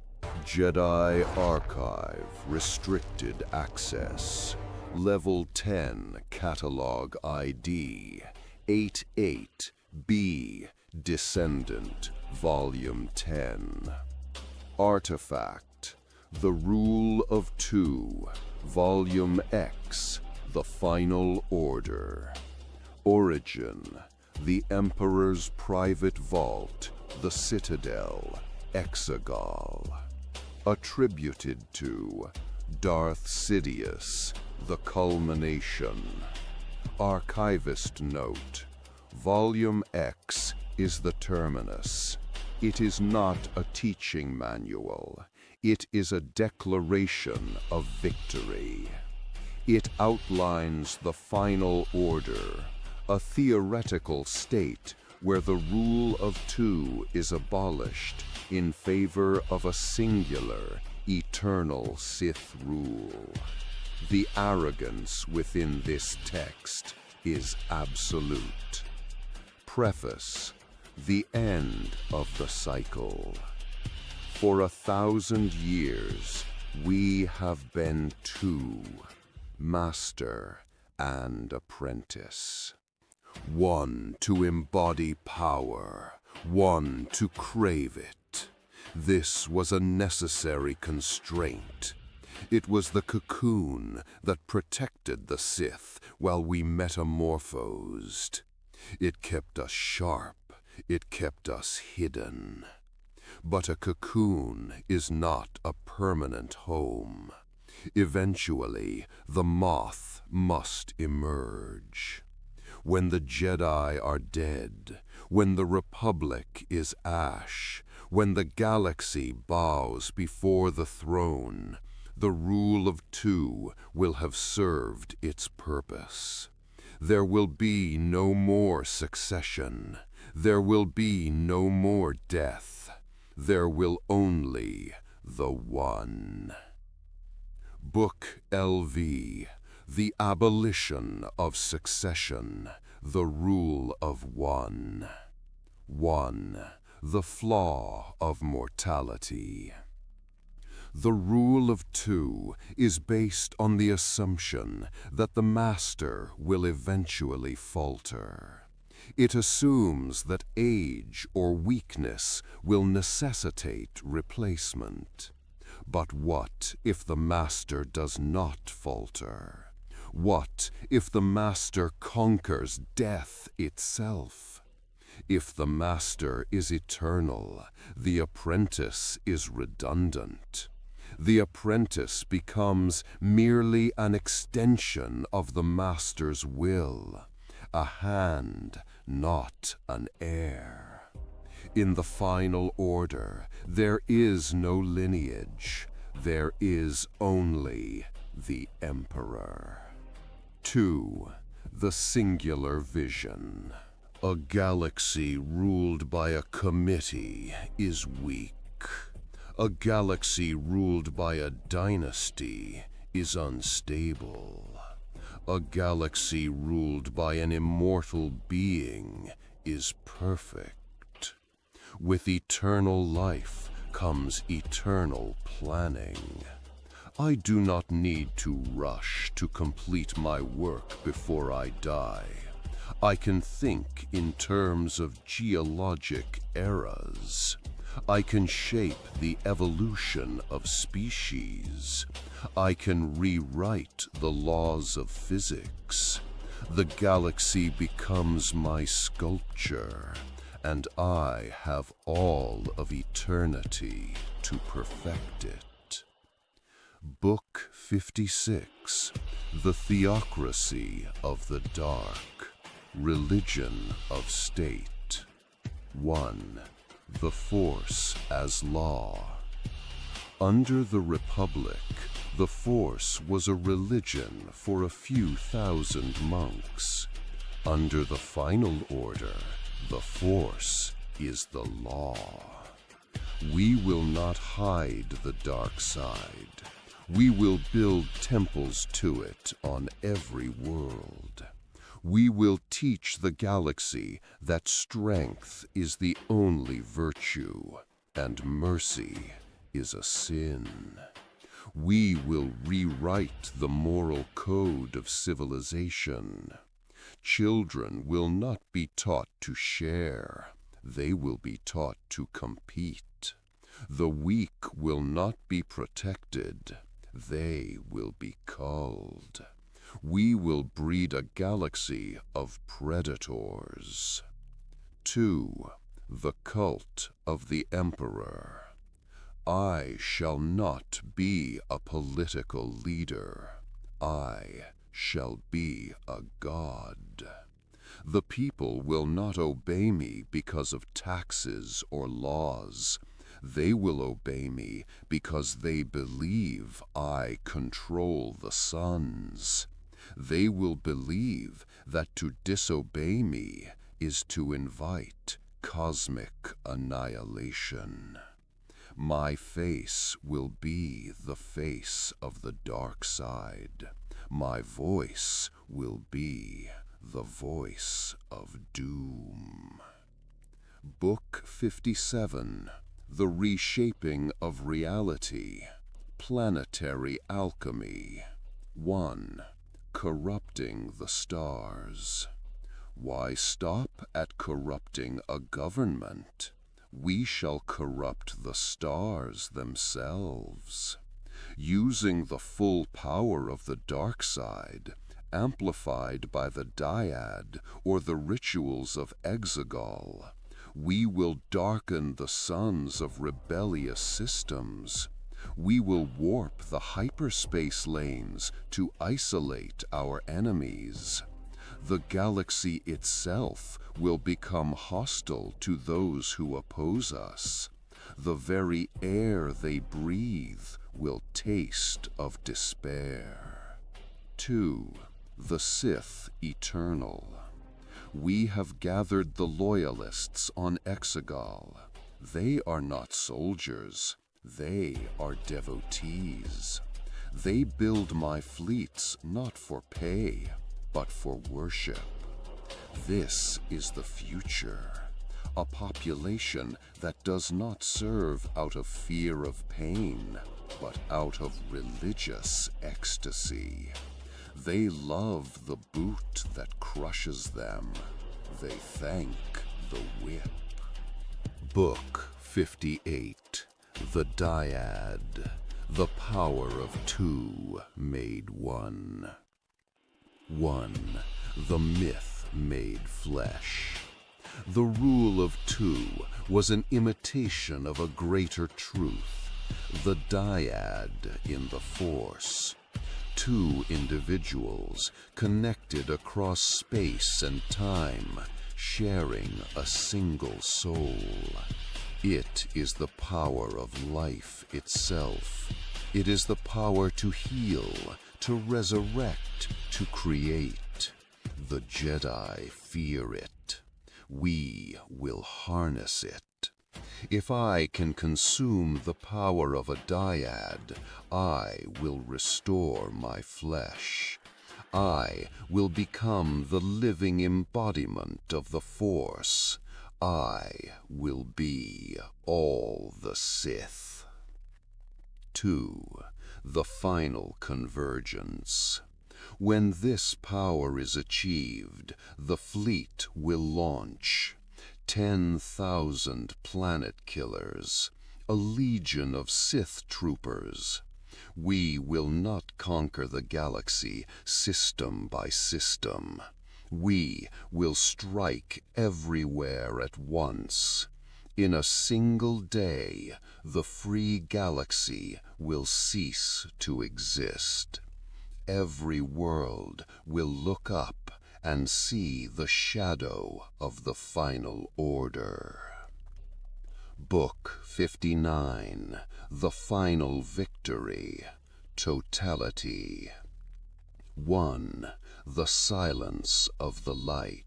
Jedi Archive, restricted access. Level 10 Catalog ID 88B Descendant Volume 10. Artifact The Rule of Two Volume X The Final Order. Origin The Emperor's Private Vault, the Citadel, Exegol. Attributed to Darth Sidious, The Culmination. Archivist Note: Volume X is the terminus. It is not a teaching manual. It is a declaration of victory. It outlines the final order, a theoretical state where the rule of two is abolished in favor of a singular, eternal Sith rule. The arrogance within this text is absolute. Preface: The end of the cycle. For 1,000 years, we have been two, master and apprentice. One to embody power, one to crave it. This was a necessary constraint. It was the cocoon that protected the Sith while we metamorphosed. It kept us sharp, it kept us hidden. But a cocoon is not a permanent home. Eventually, the moth must emerge. When the Jedi are dead, when the Republic is ash, when the galaxy bows before the throne, the rule of two will have served its purpose. There will be no more succession. There will be no more death. There will only the one. Book LV, The Abolition of Succession, The Rule of One. 1. The Flaw of Mortality. The rule of two is based on the assumption that the master will eventually falter. It assumes that age or weakness will necessitate replacement. But what if the master does not falter? What if the master conquers death itself? If the master is eternal, the apprentice is redundant. The apprentice becomes merely an extension of the master's will, a hand, not an heir. In the final order, there is no lineage. There is only the Emperor. 2. The Singular Vision. A galaxy ruled by a committee is weak. A galaxy ruled by a dynasty is unstable. A galaxy ruled by an immortal being is perfect. With eternal life comes eternal planning. I do not need to rush to complete my work before I die. I can think in terms of geologic eras. I can shape the evolution of species. I can rewrite the laws of physics. The galaxy becomes my sculpture, and I have all of eternity to perfect it. Book 56, The Theocracy of the Dark, Religion of State. 1. The Force as Law. Under the Republic, the Force was a religion for a few thousand monks. Under the Final Order, the Force is the law. We will not hide the dark side. We will build temples to it on every world. We will teach the galaxy that strength is the only virtue, and mercy is a sin. We will rewrite the moral code of civilization. Children will not be taught to share. They will be taught to compete. The weak will not be protected. They will be culled. We will breed a galaxy of predators. 2. The cult of the Emperor. I shall not be a political leader. I shall be a god. The people will not obey me because of taxes or laws. They will obey me because they believe I control the suns. They will believe that to disobey me is to invite cosmic annihilation. My face will be the face of the dark side. My voice will be the voice of doom. Book 57, The Reshaping of Reality, Planetary Alchemy. 1. Corrupting the Stars. Why stop at corrupting a government? We shall corrupt the stars themselves. Using the full power of the dark side, amplified by the dyad or the rituals of Exegol, we will darken the suns of rebellious systems. We will warp the hyperspace lanes to isolate our enemies. The galaxy itself will become hostile to those who oppose us. The very air they breathe will taste of despair. 2. The Sith Eternal. We have gathered the loyalists on Exegol. They are not soldiers. They are devotees. They build my fleets not for pay, but for worship. This is the future. A population that does not serve out of fear of pain, but out of religious ecstasy. They love the boot that crushes them. They thank the whip. Book 58, The Dyad, the power of two made one. 1. The myth made flesh. The rule of two was an imitation of a greater truth, the dyad in the Force. Two individuals connected across space and time, sharing a single soul. It is the power of life itself. It is the power to heal, to resurrect, to create. The Jedi fear it. We will harness it. If I can consume the power of a dyad, I will restore my flesh. I will become the living embodiment of the Force. I will be all the Sith. 2. The final convergence. When this power is achieved, the fleet will launch. 10,000 planet killers, a legion of Sith troopers. We will not conquer the galaxy system by system. We will strike everywhere at once. In a single day, the free galaxy will cease to exist. Every world will look up and see the shadow of the final order. Book 59, The Final Victory, Totality. 1. The Silence of the Light.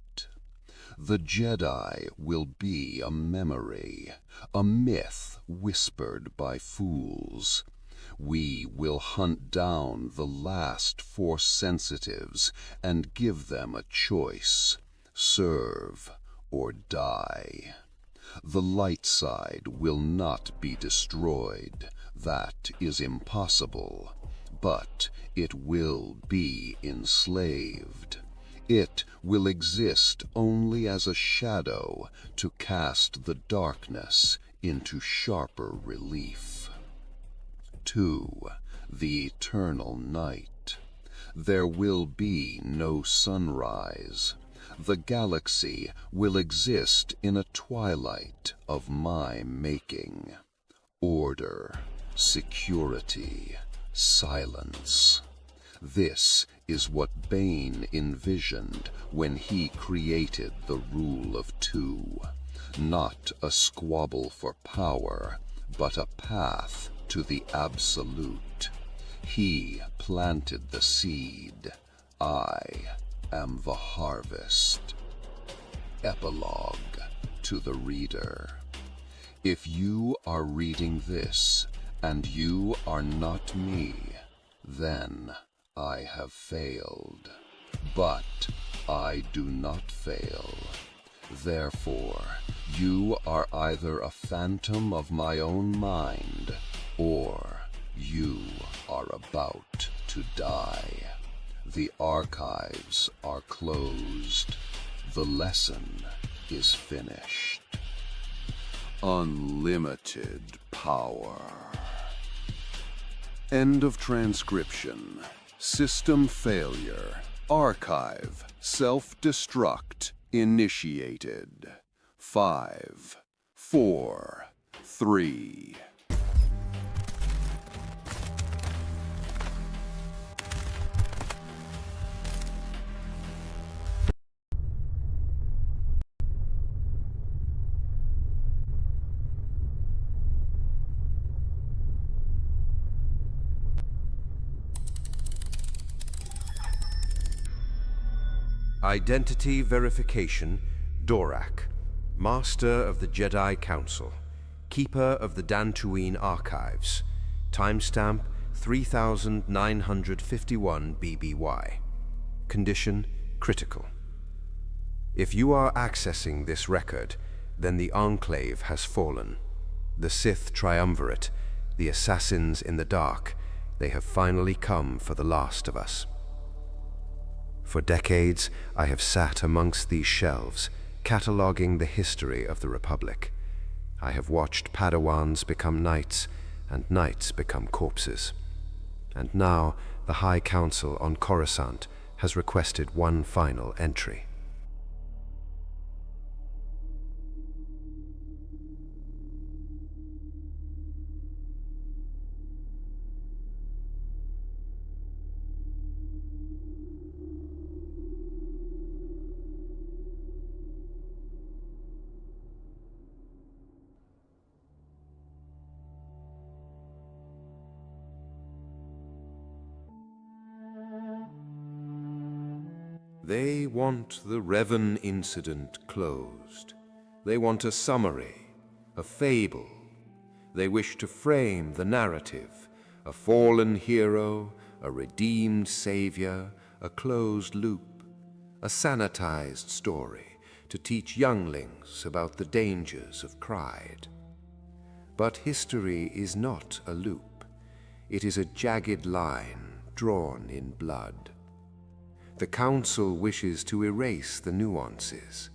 The Jedi will be a memory, a myth whispered by fools. We will hunt down the last Force sensitives and give them a choice: serve or die. The light side will not be destroyed. That is impossible, but it will be enslaved. It will exist only as a shadow to cast the darkness into sharper relief. 2. The eternal night. There will be no sunrise. The galaxy will exist in a twilight of my making. Order, security, silence. This is what Bane envisioned when he created the Rule of Two. Not a squabble for power, but a path to the absolute. He planted the seed. I am the harvest. Epilogue to the reader. If you are reading this, and you are not me, then I have failed. But I do not fail. Therefore, you are either a phantom of my own mind, or you are about to die. The archives are closed. The lesson is finished. Unlimited power. End of transcription. System failure. Archive. Self-destruct initiated. 5, 4, 3. Identity verification, Dorak, Master of the Jedi Council, Keeper of the Dantooine Archives, timestamp 3951 BBY. Condition critical. If you are accessing this record, then the Enclave has fallen. The Sith Triumvirate, the assassins in the dark, they have finally come for the last of us. For decades, I have sat amongst these shelves, cataloging the history of the Republic. I have watched Padawans become knights, and knights become corpses. And now, the High Council on Coruscant has requested one final entry. They want the Revan incident closed. They want a summary, a fable. They wish to frame the narrative, a fallen hero, a redeemed savior, a closed loop, a sanitized story to teach younglings about the dangers of pride. But history is not a loop. It is a jagged line drawn in blood. The Council wishes to erase the nuances.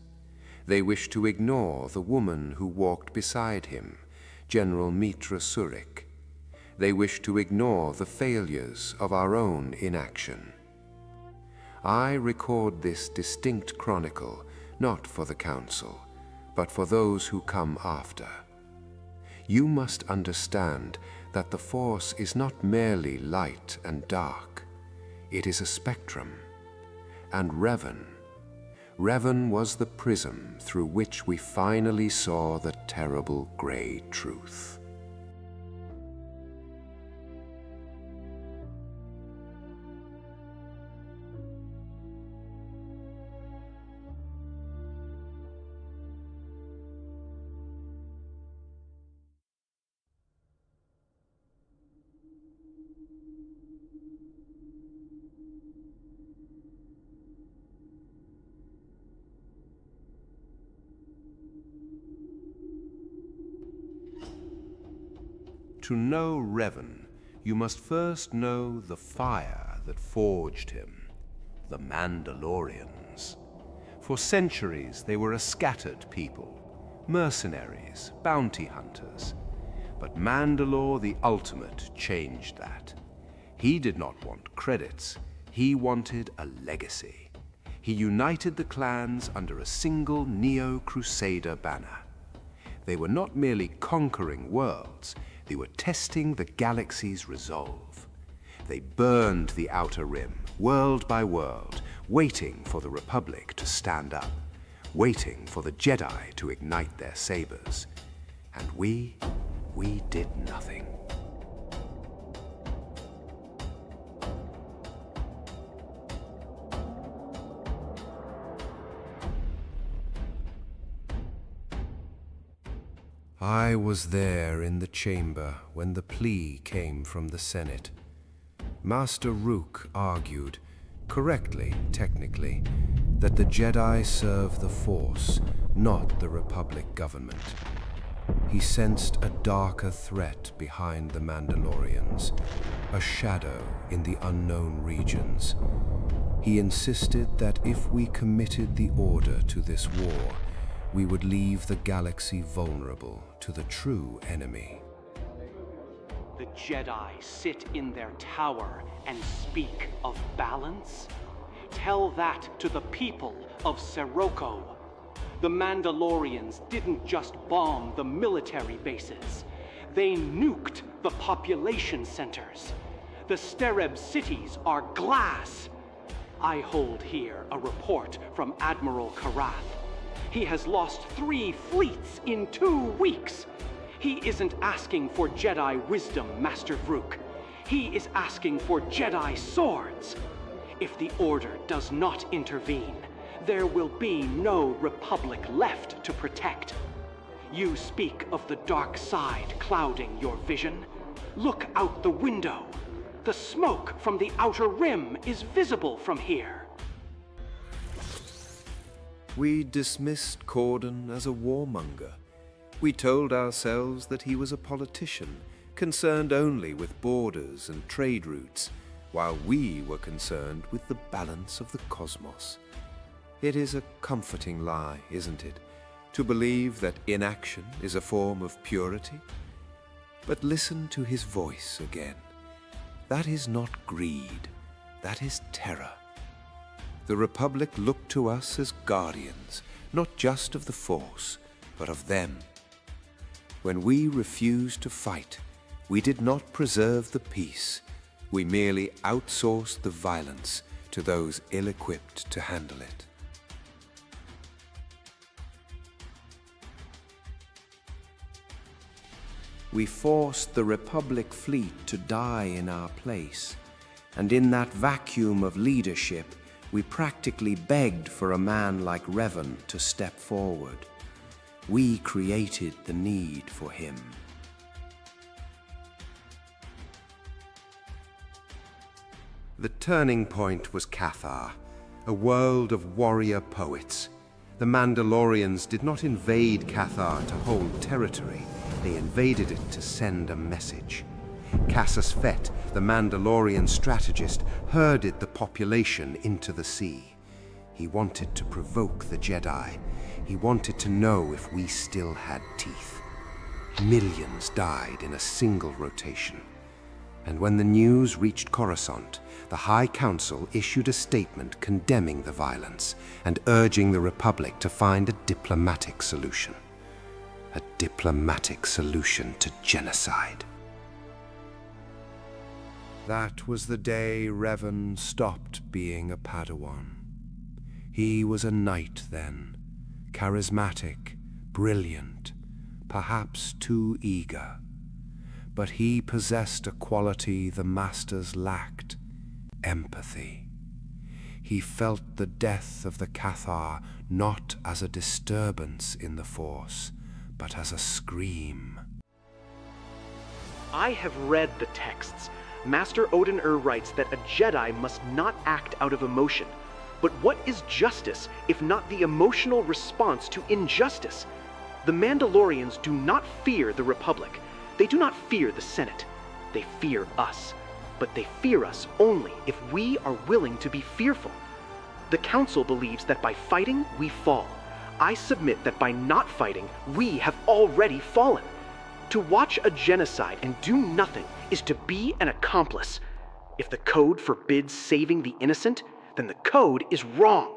They wish to ignore the woman who walked beside him, General Mitra Surik. They wish to ignore the failures of our own inaction. I record this distinct chronicle not for the Council, but for those who come after. You must understand that the Force is not merely light and dark. It is a spectrum. And Revan was the prism through which we finally saw the terrible gray truth. To know Revan, you must first know the fire that forged him, the Mandalorians. For centuries, they were a scattered people, mercenaries, bounty hunters. But Mandalore the Ultimate changed that. He did not want credits, he wanted a legacy. He united the clans under a single Neo-Crusader banner. They were not merely conquering worlds, they were testing the galaxy's resolve. They burned the Outer Rim, world by world, waiting for the Republic to stand up, waiting for the Jedi to ignite their sabers. And we did nothing. I was there in the chamber when the plea came from the Senate. Master Rook argued, correctly, technically, that the Jedi serve the Force, not the Republic government. He sensed a darker threat behind the Mandalorians, a shadow in the unknown regions. He insisted that if we committed the Order to this war, we would leave the galaxy vulnerable to the true enemy. The Jedi sit in their tower and speak of balance? Tell that to the people of Sirocco. The Mandalorians didn't just bomb the military bases. They nuked the population centers. The Stereb cities are glass. I hold here a report from Admiral Karath. He has lost 3 fleets in 2 weeks. He isn't asking for Jedi wisdom, Master Vrook. He is asking for Jedi swords. If the Order does not intervene, there will be no Republic left to protect. You speak of the dark side clouding your vision. Look out the window. The smoke from the Outer Rim is visible from here. We dismissed Corden as a warmonger. We told ourselves that he was a politician, concerned only with borders and trade routes, while we were concerned with the balance of the cosmos. It is a comforting lie, isn't it, to believe that inaction is a form of purity? But listen to his voice again. That is not greed, that is terror. The Republic looked to us as guardians, not just of the Force, but of them. When we refused to fight, we did not preserve the peace. We merely outsourced the violence to those ill-equipped to handle it. We forced the Republic fleet to die in our place, and in that vacuum of leadership, we practically begged for a man like Revan to step forward. We created the need for him. The turning point was Cathar, a world of warrior poets. The Mandalorians did not invade Cathar to hold territory. They invaded it to send a message. Cassius Fett, the Mandalorian strategist, herded the population into the sea. He wanted to provoke the Jedi. He wanted to know if we still had teeth. Millions died in a single rotation. And when the news reached Coruscant, the High Council issued a statement condemning the violence and urging the Republic to find a diplomatic solution. A diplomatic solution to genocide. That was the day Revan stopped being a Padawan. He was a knight then, charismatic, brilliant, perhaps too eager. But he possessed a quality the Masters lacked: empathy. He felt the death of the Cathar not as a disturbance in the Force, but as a scream. I have read the texts. Master Odin writes that a Jedi must not act out of emotion. But what is justice if not the emotional response to injustice? The Mandalorians do not fear the Republic. They do not fear the Senate. They fear us. But they fear us only if we are willing to be fearful. The Council believes that by fighting, we fall. I submit that by not fighting, we have already fallen. To watch a genocide and do nothing is to be an accomplice. If the code forbids saving the innocent, then the code is wrong.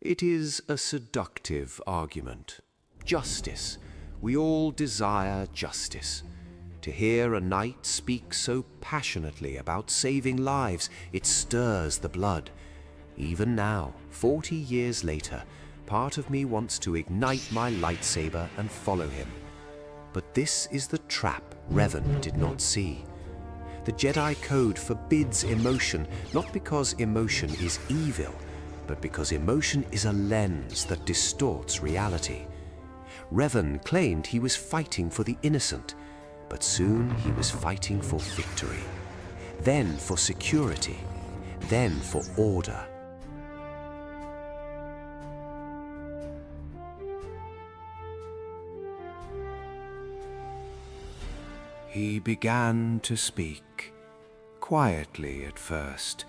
It is a seductive argument. Justice. We all desire justice. To hear a knight speak so passionately about saving lives, it stirs the blood. Even now, 40 years later, part of me wants to ignite my lightsaber and follow him. But this is the trap Revan did not see. The Jedi Code forbids emotion, not because emotion is evil, but because emotion is a lens that distorts reality. Revan claimed he was fighting for the innocent, but soon he was fighting for victory, then for security, then for order. He began to speak, quietly at first,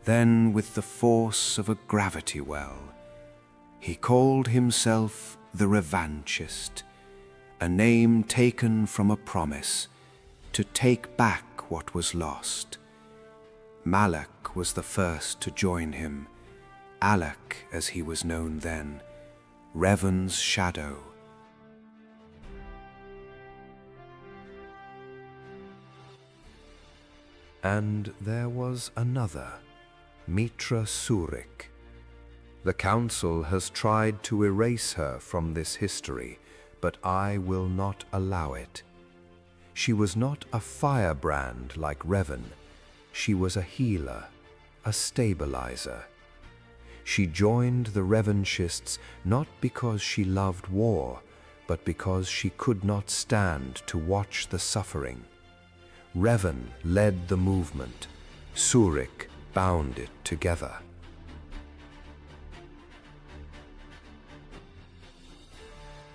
then with the force of a gravity well. He called himself the Revanchist, a name taken from a promise to take back what was lost. Malak was the first to join him, Alak as he was known then, Revan's shadow. And there was another, Mitra Surik. The Council has tried to erase her from this history, but I will not allow it. She was not a firebrand like Revan. She was a healer, a stabilizer. She joined the Revanchists not because she loved war, but because she could not stand to watch the suffering. Revan led the movement. Surik bound it together.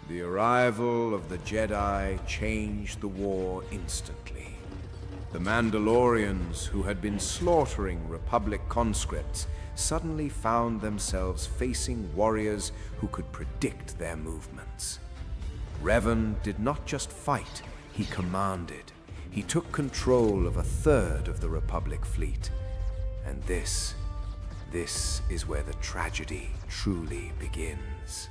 The arrival of the Jedi changed the war instantly. The Mandalorians, who had been slaughtering Republic conscripts, suddenly found themselves facing warriors who could predict their movements. Revan did not just fight, he commanded. He took control of a third of the Republic fleet. And this is where the tragedy truly begins.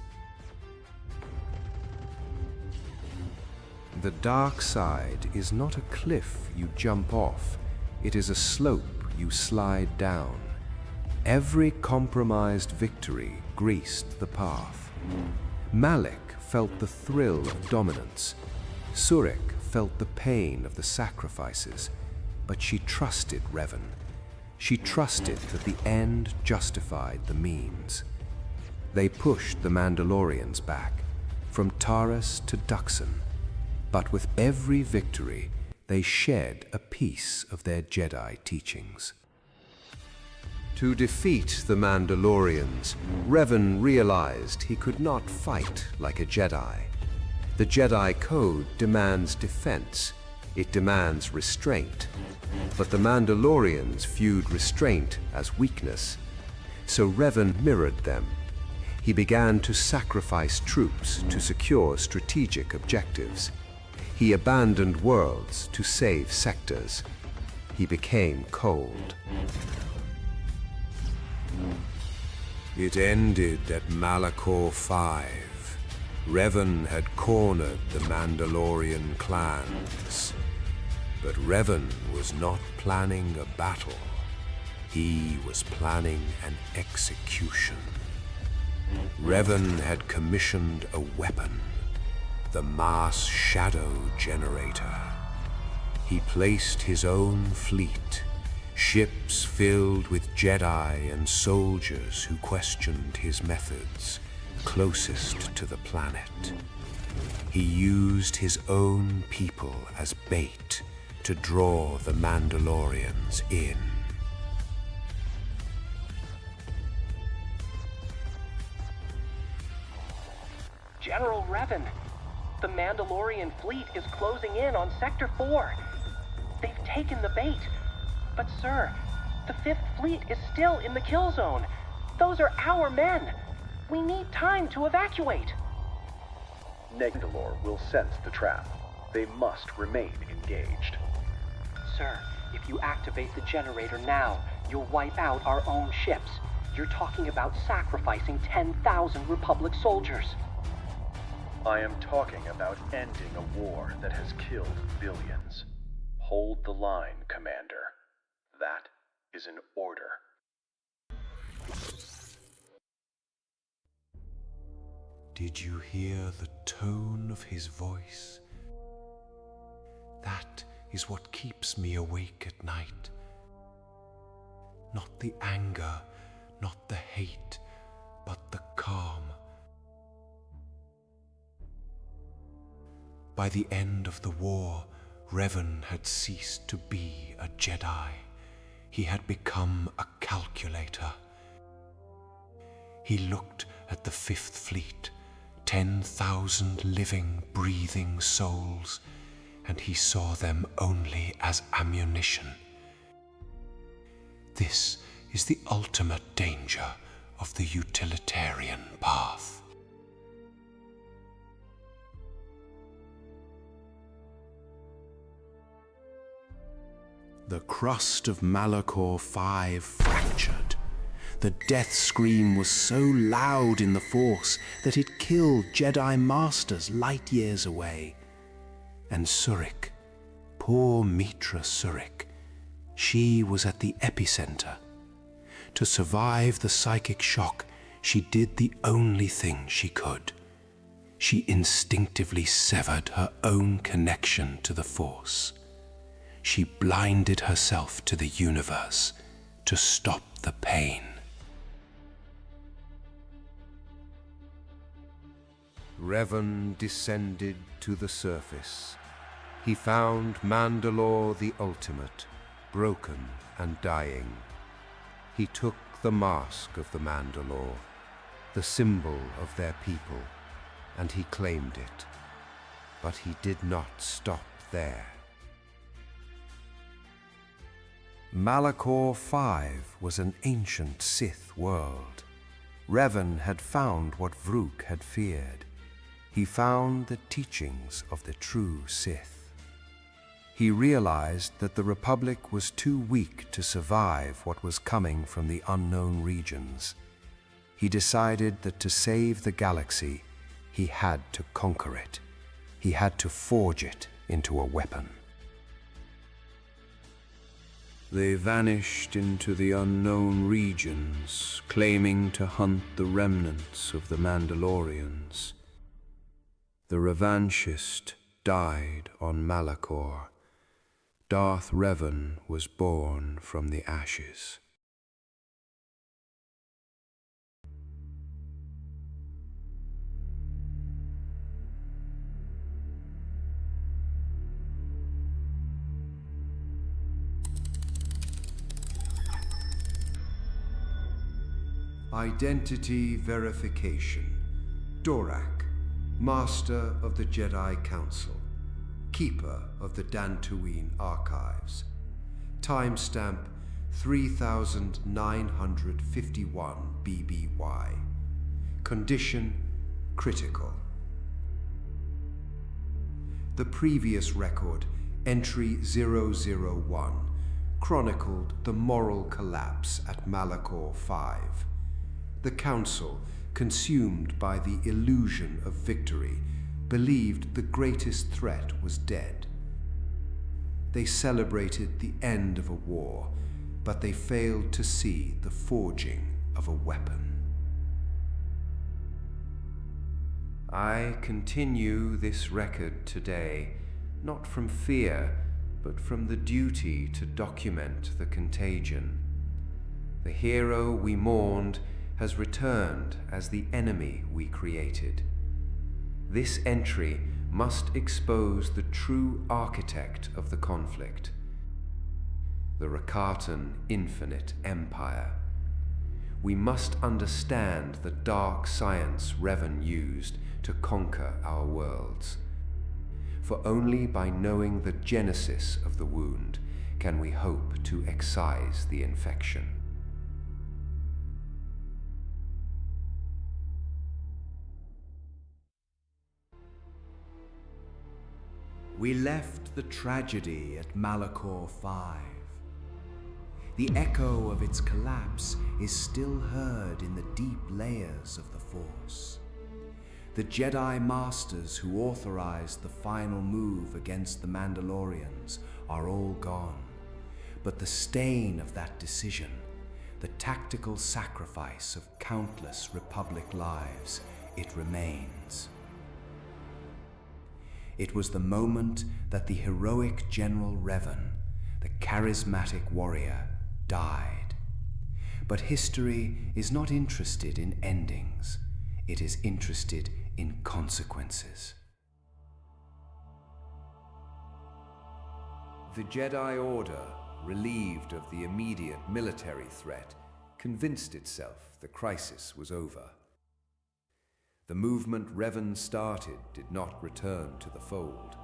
The dark side is not a cliff you jump off. It is a slope you slide down. Every compromised victory greased the path. Malak felt the thrill of dominance. Surik felt the pain of the sacrifices, but she trusted Revan. She trusted that the end justified the means. They pushed the Mandalorians back, from Taris to Duxon, but with every victory, they shed a piece of their Jedi teachings. To defeat the Mandalorians, Revan realized he could not fight like a Jedi. The Jedi Code demands defense. It demands restraint. But the Mandalorians viewed restraint as weakness. So Revan mirrored them. He began to sacrifice troops to secure strategic objectives. He abandoned worlds to save sectors. He became cold. It ended at Malachor V. Revan had cornered the Mandalorian clans. But Revan was not planning a battle. He was planning an execution. Revan had commissioned a weapon, the mass shadow generator. He placed his own fleet, ships filled with Jedi and soldiers who questioned his methods, closest to the planet. He used his own people as bait to draw the Mandalorians in. General Revan. The Mandalorian fleet is closing in on Sector 4. They've taken the bait. But sir, the 5th Fleet is still in the kill zone. Those are our men. We need time to evacuate. Mandalore will sense the trap. They must remain engaged. Sir, if you activate the generator now, you'll wipe out our own ships. You're talking about sacrificing 10,000 Republic soldiers. I am talking about ending a war that has killed billions. Hold the line, Commander. That is an order. Did you hear the tone of his voice? That is what keeps me awake at night. Not the anger, not the hate, but the calm. By the end of the war, Revan had ceased to be a Jedi. He had become a calculator. He looked at the 5th Fleet, 10,000 living, breathing souls, and he saw them only as ammunition. This is the ultimate danger of the utilitarian path. The crust of Malachor V fractured. The death scream was so loud in the Force that it killed Jedi Masters light years away. And Surik, poor Mitra Surik, she was at the epicenter. To survive the psychic shock, she did the only thing she could. She instinctively severed her own connection to the Force. She blinded herself to the universe to stop the pain. Revan descended to the surface. He found Mandalore the Ultimate, broken and dying. He took the mask of the Mandalore, the symbol of their people, and he claimed it. But he did not stop there. Malachor V was an ancient Sith world. Revan had found what Vrook had feared. He found the teachings of the true Sith. He realized that the Republic was too weak to survive what was coming from the unknown regions. He decided that to save the galaxy, he had to conquer it. He had to forge it into a weapon. They vanished into the unknown regions, claiming to hunt the remnants of the Mandalorians. The revanchist died on Malachor. Darth Revan was born from the ashes. Identity verification. Dorak, Master of the Jedi Council, Keeper of the Dantooine Archives. Timestamp 3951 BBY. Condition critical. The previous record, entry 001, chronicled the moral collapse at Malachor V. The Council, consumed by the illusion of victory, believed the greatest threat was dead. They celebrated the end of a war, but they failed to see the forging of a weapon. I continue this record today, not from fear, but from the duty to document the contagion. The hero we mourned has returned as the enemy we created. This entry must expose the true architect of the conflict, the Rakatan Infinite Empire. We must understand the dark science Revan used to conquer our worlds. For only by knowing the genesis of the wound can we hope to excise the infection. We left the tragedy at Malachor V. The echo of its collapse is still heard in the deep layers of the Force. The Jedi Masters who authorized the final move against the Mandalorians are all gone, but the stain of that decision, the tactical sacrifice of countless Republic lives, it remains. It was the moment that the heroic General Revan, the charismatic warrior, died. But history is not interested in endings. It is interested in consequences. The Jedi Order, relieved of the immediate military threat, convinced itself the crisis was over. The movement Revan started did not return to the fold.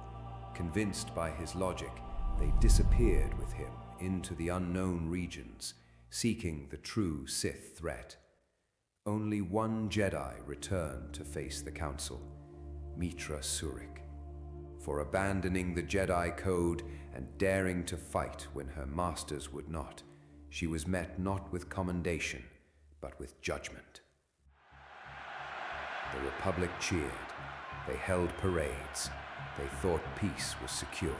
Convinced by his logic, they disappeared with him into the unknown regions, seeking the true Sith threat. Only one Jedi returned to face the Council, Meetra Surik. For abandoning the Jedi Code and daring to fight when her masters would not, she was met not with commendation, but with judgment. The Republic cheered. They held parades. They thought peace was secured.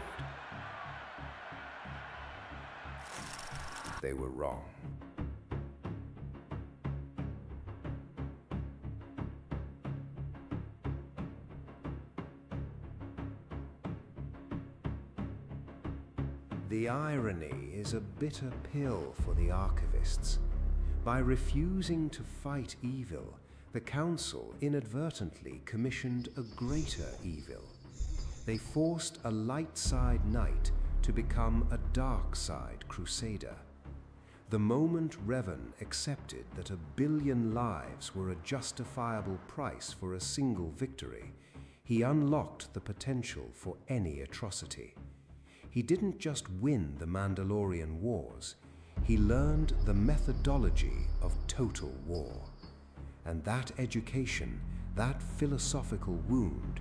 They were wrong. The irony is a bitter pill for the archivists. By refusing to fight evil, the Council inadvertently commissioned a greater evil. They forced a light side knight to become a dark side crusader. The moment Revan accepted that 1 billion lives were a justifiable price for a single victory, he unlocked the potential for any atrocity. He didn't just win the Mandalorian Wars, he learned the methodology of total war. And that education, that philosophical wound,